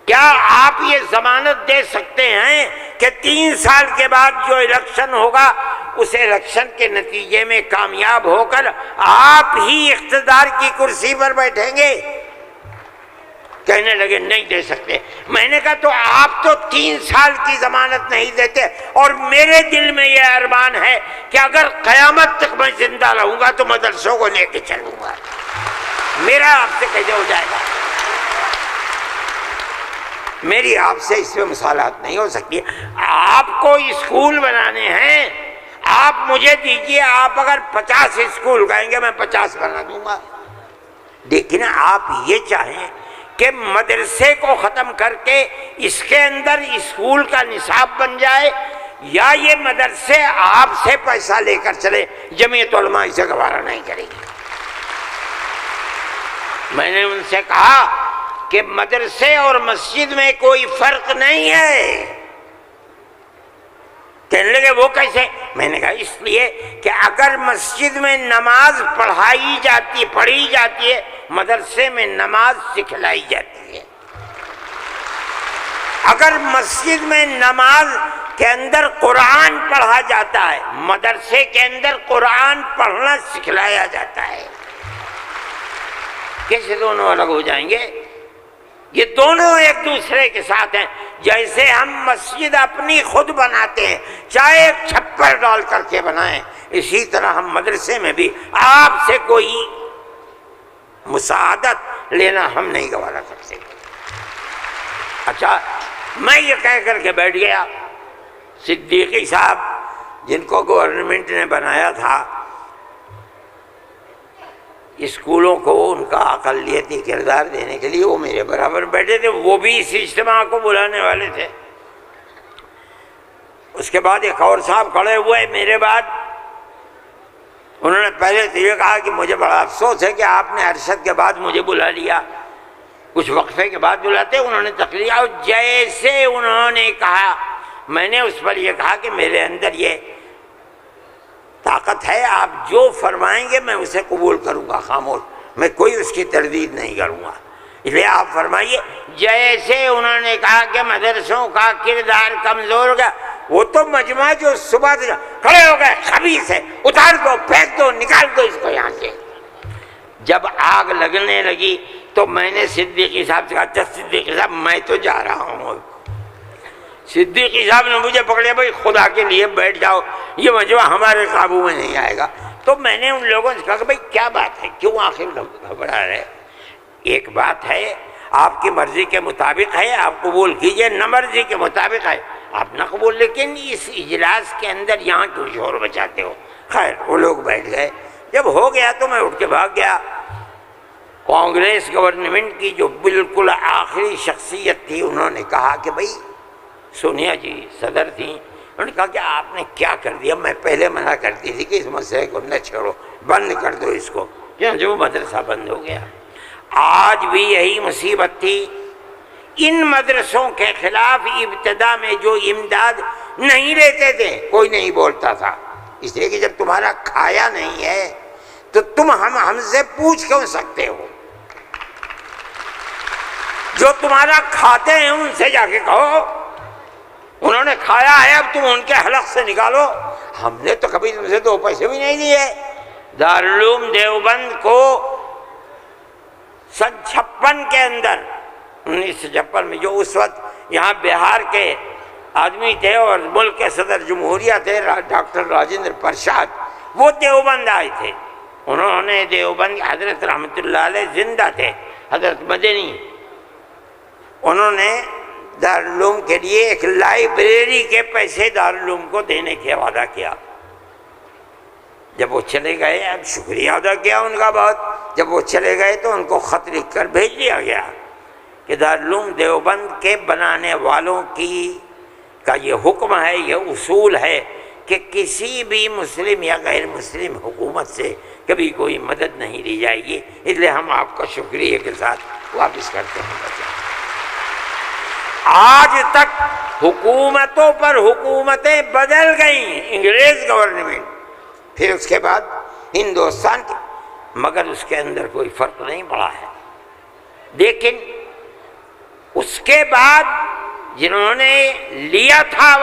کیا آپ یہ ضمانت دے سکتے ہیں کہ 3 سال کے بعد جو الیکشن ہوگا اس الیکشن کے نتیجے میں کامیاب ہو کر آپ ہی اقتدار کی کرسی پر بیٹھیں گے؟ کہنے لگے نہیں دے سکتے۔ میں نے کہا تو آپ تو 3 سال کی ضمانت نہیں دیتے، اور میرے دل میں یہ ارمان ہے کہ اگر قیامت تک میں زندہ رہوں گا تو مدرسوں کو لے کے چلوں گا۔ میرا آپ سے کیسے ہو جائے گا؟ میری آپ سے اس میں مصالحت نہیں ہو سکتی۔ آپ کو اسکول بنانے ہیں، آپ مجھے دیجئے، آپ اگر 50 اسکول کہیں گے میں 50 بنا دوں گا۔ لیکن آپ یہ چاہیں کہ مدرسے کو ختم کر کے اس کے اندر اسکول کا نصاب بن جائے، یا یہ مدرسے آپ سے پیسہ لے کر چلے، جمعیت علماء اسے گوارا نہیں کرے گی۔ میں نے ان سے کہا کہ مدرسے اور مسجد میں کوئی فرق نہیں ہے۔ کہنے لگے وہ کیسے؟ میں نے کہا اس لیے کہ اگر مسجد میں نماز پڑھی جاتی ہے، مدرسے میں نماز سکھلائی جاتی ہے۔ اگر مسجد میں نماز کے اندر قرآن پڑھا جاتا ہے، مدرسے کے اندر قرآن پڑھنا سکھلایا جاتا ہے۔ کیسے دونوں الگ ہو جائیں گے؟ یہ دونوں ایک دوسرے کے ساتھ ہیں۔ جیسے ہم مسجد اپنی خود بناتے ہیں، چاہے ایک چھپر ڈال کر کے بنائیں، اسی طرح ہم مدرسے میں بھی آپ سے کوئی مساعدت لینا ہم نہیں گوارا کرتے۔ اچھا، میں یہ کہہ کر کے بیٹھ گیا۔ صدیقی صاحب جن کو گورنمنٹ نے بنایا تھا، اسکولوں کو ان کا اقلیتی کردار دینے کے لیے وہ میرے برابر بیٹھے تھے، وہ بھی اس اجتماع کو بلانے والے تھے۔ اس کے بعد ایک اور صاحب کھڑے ہوئے میرے بعد، انہوں نے پہلے تو یہ کہا کہ مجھے بڑا افسوس ہے کہ آپ نے ارشد کے بعد مجھے بلا لیا، کچھ وقفے کے بعد بلاتے۔ انہوں نے تقریر، اور جیسے انہوں نے کہا میں نے اس پر یہ کہا کہ میرے اندر یہ طاقت ہے، آپ جو فرمائیں گے میں اسے قبول کروں گا، خاموش، میں کوئی اس کی تردید نہیں کروں گا، اس لیے آپ فرمائیے۔ جیسے انہوں نے کہا کہ مدرسوں کا کردار کمزور ہو گیا، وہ تو مجمع جو صبح سے کھڑے ہو گئے، خبیث ہے، اتار دو، پھینک دو، نکال دو اس کو یہاں سے۔ جب آگ لگنے لگی تو میں نے صدیقی صاحب سے کہا، اچھا صدیقی صاحب میں تو جا رہا ہوں۔ صدیقی صاحب نے مجھے پکڑے، بھائی خدا کے لیے بیٹھ جاؤ، یہ مجمع ہمارے قابو میں نہیں آئے گا۔ تو میں نے ان لوگوں سے کہا کہ بھائی کیا بات ہے، کیوں آخر گھبرا رہے؟ ایک بات ہے، آپ کی مرضی کے مطابق ہے آپ قبول کیجئے، نہ مرضی کے مطابق ہے آپ نہ قبول، لیکن اس اجلاس کے اندر یہاں کیوں شور بچاتے ہو؟ خیر وہ لوگ بیٹھ گئے۔ جب ہو گیا تو میں اٹھ کے بھاگ گیا۔ کانگریس گورنمنٹ کی جو بالکل آخری شخصیت تھی، انہوں نے کہا کہ بھائی سونیا جی صدر تھیں، انہوں نے کہا کہ آپ نے کیا کر دیا، میں پہلے منع کرتی تھی کہ اس مسئلے کو نہ چھوڑو، بند کر دو اس کو، جو مدرسہ بند ہو گیا۔ آج بھی یہی مصیبت تھی، ان مدرسوں کے خلاف ابتدا میں جو امداد نہیں لیتے تھے کوئی نہیں بولتا تھا، اس لیے کہ جب تمہارا کھایا نہیں ہے تو تم ہم سے پوچھ کیوں سکتے ہو؟ جو تمہارا کھاتے ہیں ان سے جا کے کہو، انہوں نے کھایا ہے اب تم ان کے حلق سے نکالو، ہم نے تو کبھی تم سے 2 پیسے بھی نہیں لیے۔ دارالعلوم دیوبند کو سن 56 کے اندر، 1956 میں، جو اس وقت یہاں بہار کے آدمی تھے اور ملک کے صدر جمہوریہ تھے ڈاکٹر راجندر پرساد، وہ دیوبند آئے تھے۔ انہوں نے دیوبند، حضرت رحمۃ اللہ علیہ زندہ تھے، حضرت مدنی، انہوں نے دارالعلوم کے لیے ایک لائبریری کے پیسے دارالعلوم کو دینے کا وعدہ کیا۔ جب وہ چلے گئے، اب شکریہ ادا کیا ان کا بہت، جب وہ چلے گئے تو ان کو خط لکھ کر بھیج دیا گیا کہ دارالعلوم دیوبند کے بنانے والوں کا یہ حکم ہے، یہ اصول ہے کہ کسی بھی مسلم یا غیر مسلم حکومت سے کبھی کوئی مدد نہیں لی جائے گی، اس لیے ہم آپ کا شکریہ کے ساتھ واپس کرتے ہیں۔ آج تک حکومتوں پر حکومتیں بدل گئیں، انگریز گورنمنٹ، پھر اس کے بعد ہندوستان کی، مگر اس کے اندر کوئی فرق نہیں پڑا ہے۔ لیکن اس کے بعد جنہوں نے لیا تھا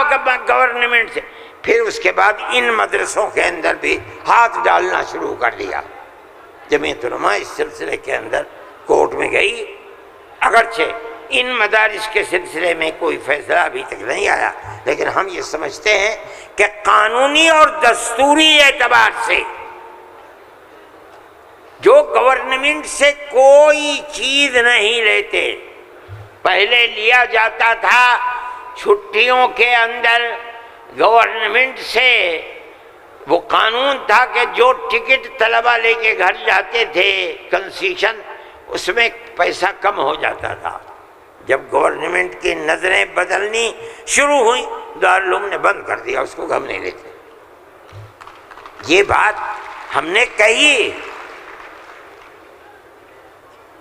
گورنمنٹ سے، پھر اس کے بعد ان مدرسوں کے اندر بھی ہاتھ ڈالنا شروع کر دیا۔ جمعیت علماء اس سلسلے کے اندر کورٹ میں گئی، اگرچہ ان مدارس کے سلسلے میں کوئی فیصلہ ابھی تک نہیں آیا، لیکن ہم یہ سمجھتے ہیں کہ قانونی اور دستوری اعتبار سے جو گورنمنٹ سے کوئی چیز نہیں لیتے، پہلے لیا جاتا تھا چھٹیوں کے اندر گورنمنٹ سے، وہ قانون تھا کہ جو ٹکٹ طلبہ لے کے گھر جاتے تھے کنسیشن، اس میں پیسہ کم ہو جاتا تھا۔ جب گورنمنٹ کی نظریں بدلنی شروع ہوئیں، دارالعلوم نے بند کر دیا، اس کو ہم نہیں لیتے۔ یہ بات ہم نے کہی،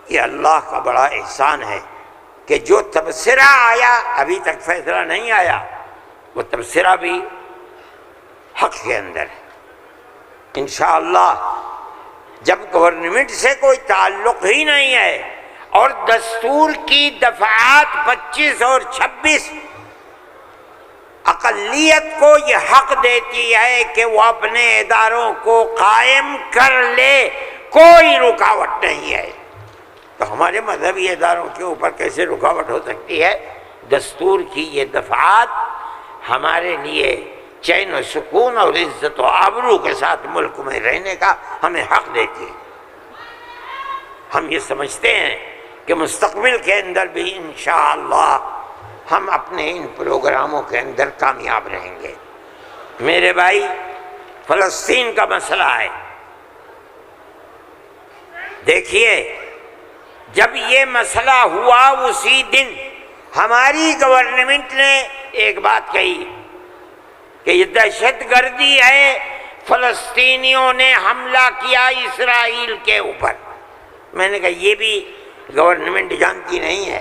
یہ اللہ کا بڑا احسان ہے کہ جو تبصرہ آیا، ابھی تک فیصلہ نہیں آیا، وہ تبصرہ بھی حق کے اندر ہے۔ انشاءاللہ جب گورنمنٹ سے کوئی تعلق ہی نہیں ہے اور دستور کی دفعات 25 اور 26 اقلیت کو یہ حق دیتی ہے کہ وہ اپنے اداروں کو قائم کر لے، کوئی رکاوٹ نہیں ہے، تو ہمارے مذہبی اداروں کے اوپر کیسے رکاوٹ ہو سکتی ہے؟ دستور کی یہ دفعات ہمارے لیے چین و سکون اور عزت و آبرو کے ساتھ ملک میں رہنے کا ہمیں حق دیتی ہے۔ ہم یہ سمجھتے ہیں کہ مستقبل کے اندر بھی انشاءاللہ ہم اپنے ان پروگراموں کے اندر کامیاب رہیں گے۔ میرے بھائی، فلسطین کا مسئلہ ہے، دیکھیے جب یہ مسئلہ ہوا اسی دن ہماری گورنمنٹ نے ایک بات کہی کہ یہ دہشت گردی ہے، فلسطینیوں نے حملہ کیا اسرائیل کے اوپر۔ میں نے کہا یہ بھی گورنمنٹ جانتی نہیں ہے۔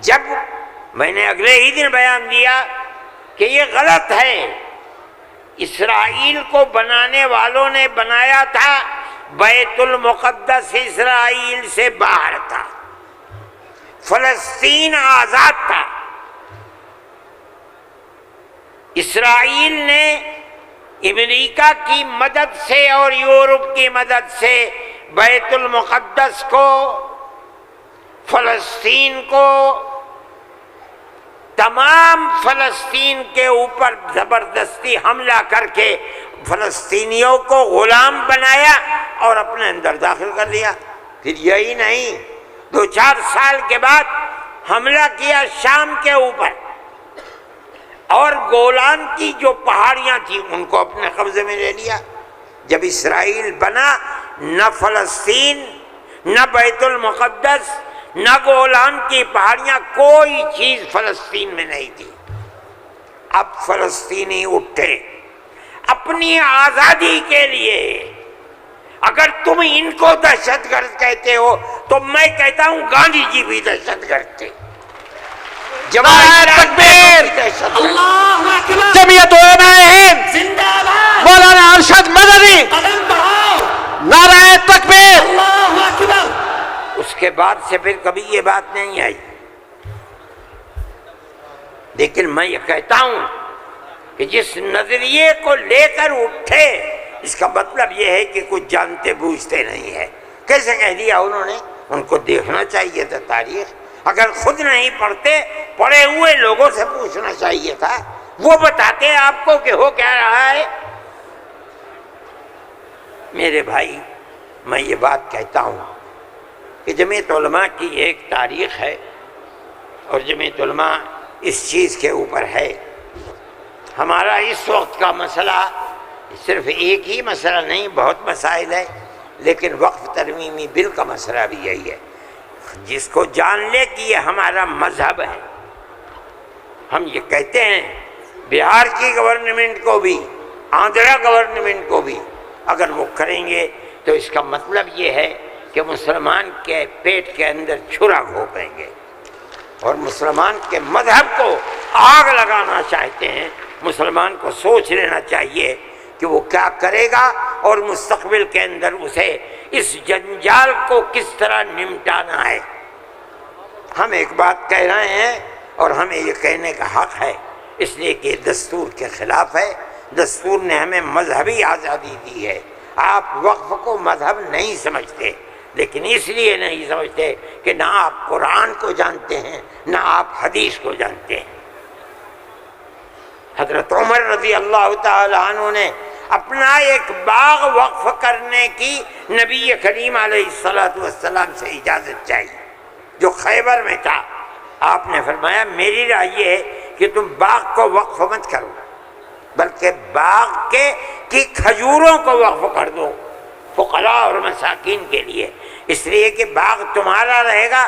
جب میں نے اگلے ہی دن بیان دیا کہ یہ غلط ہے، اسرائیل کو بنانے والوں نے بنایا تھا، بیت المقدس اسرائیل سے باہر تھا، فلسطین آزاد تھا۔ اسرائیل نے امریکہ کی مدد سے اور یورپ کی مدد سے بیت المقدس کو، فلسطین کو، تمام فلسطین کے اوپر زبردستی حملہ کر کے فلسطینیوں کو غلام بنایا اور اپنے اندر داخل کر لیا۔ پھر یہی نہیں، 2-4 سال کے بعد حملہ کیا شام کے اوپر، اور گولان کی جو پہاڑیاں تھیں ان کو اپنے قبضے میں لے لیا۔ جب اسرائیل بنا، نہ فلسطین، نہ بیت المقدس، نہ گولان کی پہاڑیاں، کوئی چیز فلسطین میں نہیں تھی۔ اب فلسطینی اٹھے اپنی آزادی کے لیے۔ اگر تم ان کو دہشت گرد کہتے ہو تو میں کہتا ہوں گاندھی جی بھی دہشت گرد تھے۔ نعرہ تکبیر، اللہ اکبر، جمعیت علماء ہند زندہ باد، مولانا ارشد مدنی، قدم بڑھاؤ، نعرہ تکبیر۔ اللہ اکبر۔ اس کے بعد سے پھر کبھی یہ بات نہیں آئی، لیکن میں یہ کہتا ہوں کہ جس نظریے کو لے کر اٹھے، اس کا مطلب یہ ہے کہ کچھ جانتے بوجھتے نہیں ہے۔ کیسے کہہ دیا انہوں نے؟ ان کو دیکھنا چاہیے تھا تاریخ، اگر خود نہیں پڑھتے پڑھے ہوئے لوگوں سے پوچھنا چاہیے تھا، وہ بتاتے آپ کو کہ ہو کیا رہا ہے۔ میرے بھائی، میں یہ بات کہتا ہوں کہ جمعیت علماء کی ایک تاریخ ہے، اور جمعیت علماء اس چیز کے اوپر ہے۔ ہمارا اس وقت کا مسئلہ صرف ایک ہی مسئلہ نہیں، بہت مسائل ہے، لیکن وقف ترمیمی بل کا مسئلہ بھی یہی ہے۔ جس کو جان لے کہ یہ ہمارا مذہب ہے، ہم یہ کہتے ہیں بہار کی گورنمنٹ کو بھی، آندھرا گورنمنٹ کو بھی، اگر وہ کریں گے تو اس کا مطلب یہ ہے کہ مسلمان کے پیٹ کے اندر چھرا گھونپیں گے اور مسلمان کے مذہب کو آگ لگانا چاہتے ہیں۔ مسلمان کو سوچ لینا چاہیے کہ وہ کیا کرے گا اور مستقبل کے اندر اسے اس جنجال کو کس طرح نمٹانا ہے۔ ہم ایک بات کہہ رہے ہیں اور ہمیں یہ کہنے کا حق ہے، اس لیے کہ دستور کے خلاف ہے۔ دستور نے ہمیں مذہبی آزادی دی ہے۔ آپ وقف کو مذہب نہیں سمجھتے، لیکن اس لیے نہیں سمجھتے کہ نہ آپ قرآن کو جانتے ہیں نہ آپ حدیث کو جانتے ہیں۔ حضرت عمر رضی اللہ تعالی عنہ نے اپنا ایک باغ وقف کرنے کی نبی کریم علیہ السلام سے اجازت چاہیے، جو خیبر میں تھا۔ آپ نے فرمایا میری رائے یہ ہے کہ تم باغ کو وقف مت کرو، بلکہ باغ کی کھجوروں کو وقف کر دو فقراء اور مساکین کے لیے، اس لیے کہ باغ تمہارا رہے گا،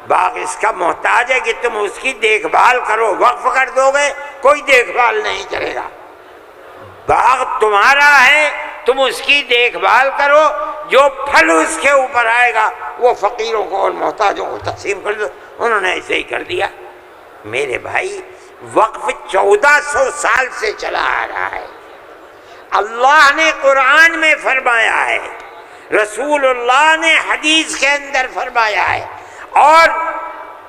باغ اس کا محتاج ہے کہ تم اس کی دیکھ بھال کرو۔ وقف کر دو گے کوئی دیکھ بھال نہیں کرے گا۔ باغ تمہارا ہے، تم اس کی دیکھ بھال کرو، جو پھل اس کے اوپر آئے گا وہ فقیروں کو اور محتاجوں کو تقسیم کر دو۔ انہوں نے ایسے ہی کر دیا۔ میرے بھائی، وقف 1400 سال سے چلا آ رہا ہے۔ اللہ نے قرآن میں فرمایا ہے، رسول اللہ نے حدیث کے اندر فرمایا ہے، اور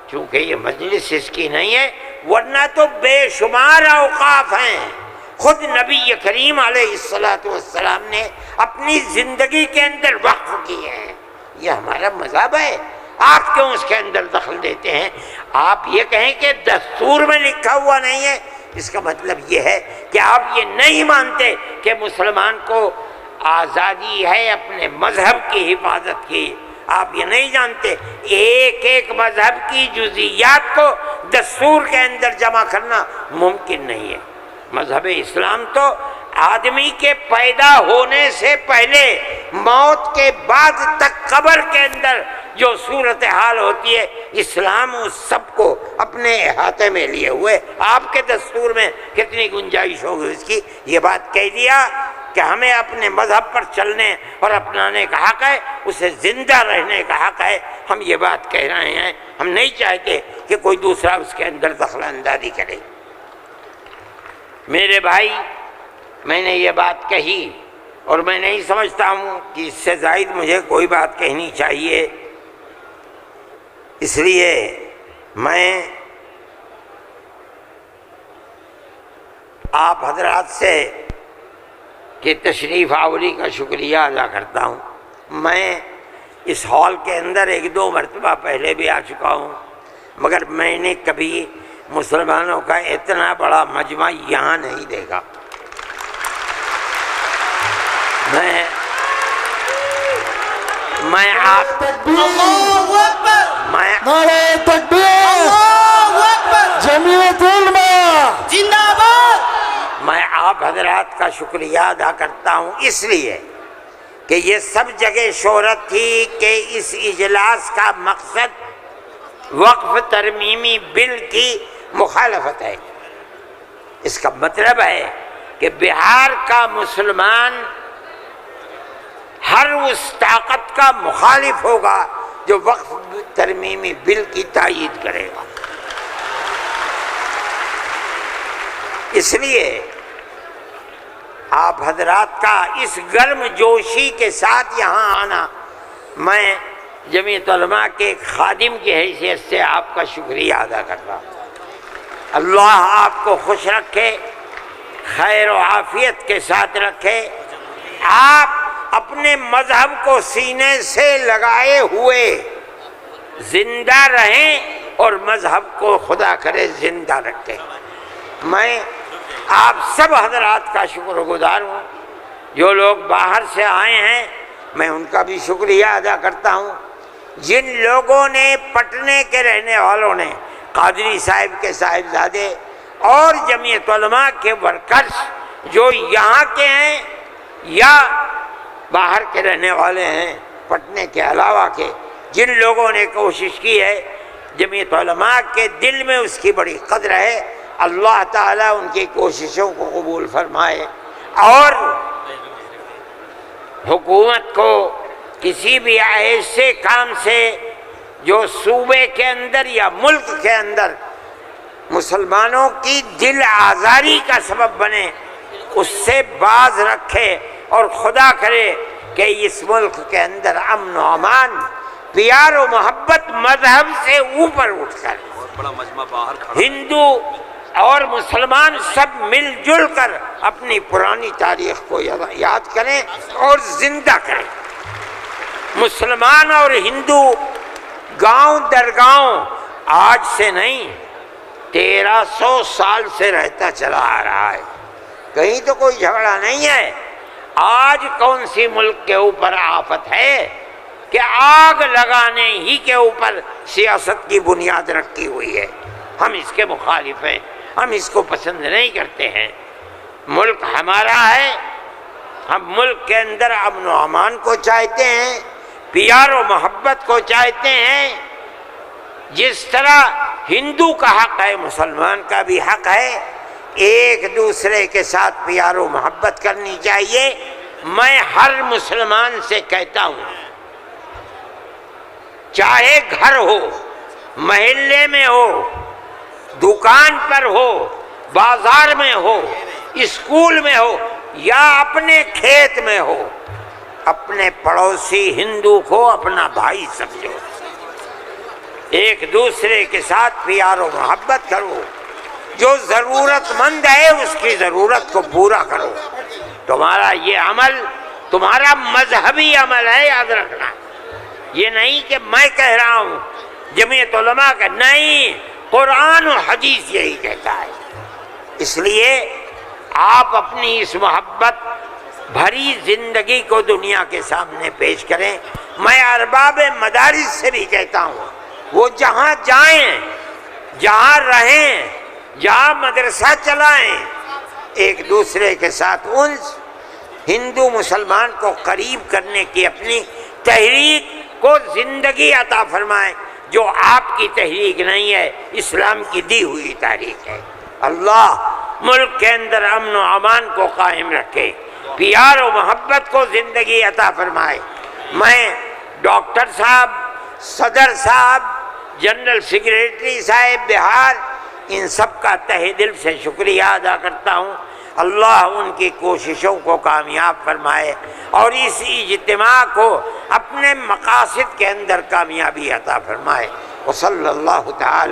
چونکہ یہ مجلس اس کی نہیں ہے، ورنہ تو بے شمار اوقاف ہیں۔ خود نبی کریم علیہ السلام نے اپنی زندگی کے اندر وقف کیے ہیں۔ یہ ہمارا مذہب ہے، آپ کیوں اس کے اندر دخل دیتے ہیں؟ آپ یہ کہیں کہ دستور میں لکھا ہوا نہیں ہے، اس کا مطلب یہ ہے کہ آپ یہ نہیں مانتے کہ مسلمان کو آزادی ہے اپنے مذہب کی حفاظت کی۔ آپ یہ نہیں جانتے ایک ایک مذہب کی جزیات کو دستور کے اندر جمع کرنا ممکن نہیں ہے۔ مذہب اسلام تو آدمی کے پیدا ہونے سے پہلے موت کے بعد تک قبر کے اندر جو صورتحال ہوتی ہے، اسلام اس سب کو اپنے احاطے میں لیے ہوئے۔ آپ کے دستور میں کتنی گنجائش ہوگی اس کی؟ یہ بات کہہ دیا کہ ہمیں اپنے مذہب پر چلنے اور اپنانے کا حق ہے، اسے زندہ رہنے کا حق ہے۔ ہم یہ بات کہہ رہے ہیں، ہم نہیں چاہتے کہ کوئی دوسرا اس کے اندر دخل اندازی کرے۔ میرے بھائی، میں نے یہ بات کہی اور میں نہیں سمجھتا ہوں کہ اس سے زائد مجھے کوئی بات کہنی چاہیے، اس لیے میں آپ حضرات سے کہ تشریف آوری کا شکریہ ادا کرتا ہوں۔ میں اس ہال کے اندر 1-2 مرتبہ پہلے بھی آ چکا ہوں، مگر میں نے کبھی مسلمانوں کا اتنا بڑا مجمع یہاں نہیں دیکھا۔ میں آپ اللہ اکبر، میں نعرہ تکبیر، اللہ اکبر، جمعیت علماء زندہ باد۔ میں آپ حضرات کا شکریہ ادا کرتا ہوں اس لیے کہ یہ سب جگہ شہرت تھی کہ اس اجلاس کا مقصد وقف ترمیمی بل کی مخالفت ہے۔ اس کا مطلب ہے کہ بہار کا مسلمان ہر اس طاقت کا مخالف ہوگا جو وقف ترمیمی بل کی تائید کرے گا۔ اس لیے آپ حضرات کا اس گرم جوشی کے ساتھ یہاں آنا، میں جمعیت علماء کے ایک خادم کی حیثیت سے آپ کا شکریہ ادا کرتا ہوں۔ اللہ آپ کو خوش رکھے، خیر و عافیت کے ساتھ رکھے۔ آپ اپنے مذہب کو سینے سے لگائے ہوئے زندہ رہیں اور مذہب کو خدا کرے زندہ رکھے۔ میں آپ سب حضرات کا شکر گزار ہوں۔ جو لوگ باہر سے آئے ہیں میں ان کا بھی شکریہ ادا کرتا ہوں۔ جن لوگوں نے پٹنے کے رہنے والوں نے، قادری صاحب کے صاحبزادے اور جمعیت علماء کے ورکرز جو یہاں کے ہیں یا باہر کے رہنے والے ہیں پٹنے کے علاوہ کے، جن لوگوں نے کوشش کی ہے، جمعیت علماء کے دل میں اس کی بڑی قدر ہے۔ اللہ تعالیٰ ان کی کوششوں کو قبول فرمائے اور حکومت کو کسی بھی ایسے کام سے جو صوبے کے اندر یا ملک کے اندر مسلمانوں کی دل آزاری کا سبب بنے، اس سے باز رکھے اور خدا کرے کہ اس ملک کے اندر امن و امان، پیار و محبت مذہب سے اوپر اٹھ کر ہندو اور مسلمان سب مل جل کر اپنی پرانی تاریخ کو یاد کریں اور زندہ کریں۔ مسلمان اور ہندو گاؤں در گاؤں آج سے نہیں 1300 سال سے رہتا چلا آ رہا ہے، کہیں تو کوئی جھگڑا نہیں ہے۔ آج کون سی ملک کے اوپر آفت ہے کہ آگ لگانے ہی کے اوپر سیاست کی بنیاد رکھی ہوئی ہے؟ ہم اس کے مخالف ہیں، ہم اس کو پسند نہیں کرتے ہیں۔ ملک ہمارا ہے، ہم ملک کے اندر امن و امان کو چاہتے ہیں، پیار و محبت کو چاہتے ہیں۔ جس طرح ہندو کا حق ہے مسلمان کا بھی حق ہے، ایک دوسرے کے ساتھ پیار و محبت کرنی چاہیے۔ میں ہر مسلمان سے کہتا ہوں، چاہے گھر ہو، محلے میں ہو، دکان پر ہو، بازار میں ہو، اسکول میں ہو یا اپنے کھیت میں ہو، اپنے پڑوسی ہندو کو اپنا بھائی سمجھو، ایک دوسرے کے ساتھ پیار و محبت کرو، جو ضرورت مند ہے اس کی ضرورت کو پورا کرو۔ تمہارا یہ عمل تمہارا مذہبی عمل ہے، یاد رکھنا۔ یہ نہیں کہ میں کہہ رہا ہوں، جمعیت علماء کا نہیں، قرآن و حدیث یہی کہتا ہے۔ اس لیے آپ اپنی اس محبت بھری زندگی کو دنیا کے سامنے پیش کریں۔ میں ارباب مدارس سے بھی کہتا ہوں، وہ جہاں جائیں، جہاں رہیں، جہاں مدرسہ چلائیں، ایک دوسرے کے ساتھ انس، ہندو مسلمان کو قریب کرنے کی اپنی تحریک کو زندگی عطا فرمائے، جو آپ کی تحریک نہیں ہے، اسلام کی دی ہوئی تحریک ہے۔ اللہ ملک کے اندر امن و امان کو قائم رکھے، پیار و محبت کو زندگی عطا فرمائے۔ میں ڈاکٹر صاحب، صدر صاحب، جنرل سیکریٹری صاحب بہار، ان سب کا تہہ دل سے شکریہ ادا کرتا ہوں۔ اللہ ان کی کوششوں کو کامیاب فرمائے اور اس اجتماع کو اپنے مقاصد کے اندر کامیابی عطا فرمائے۔ وصلی اللہ تعالی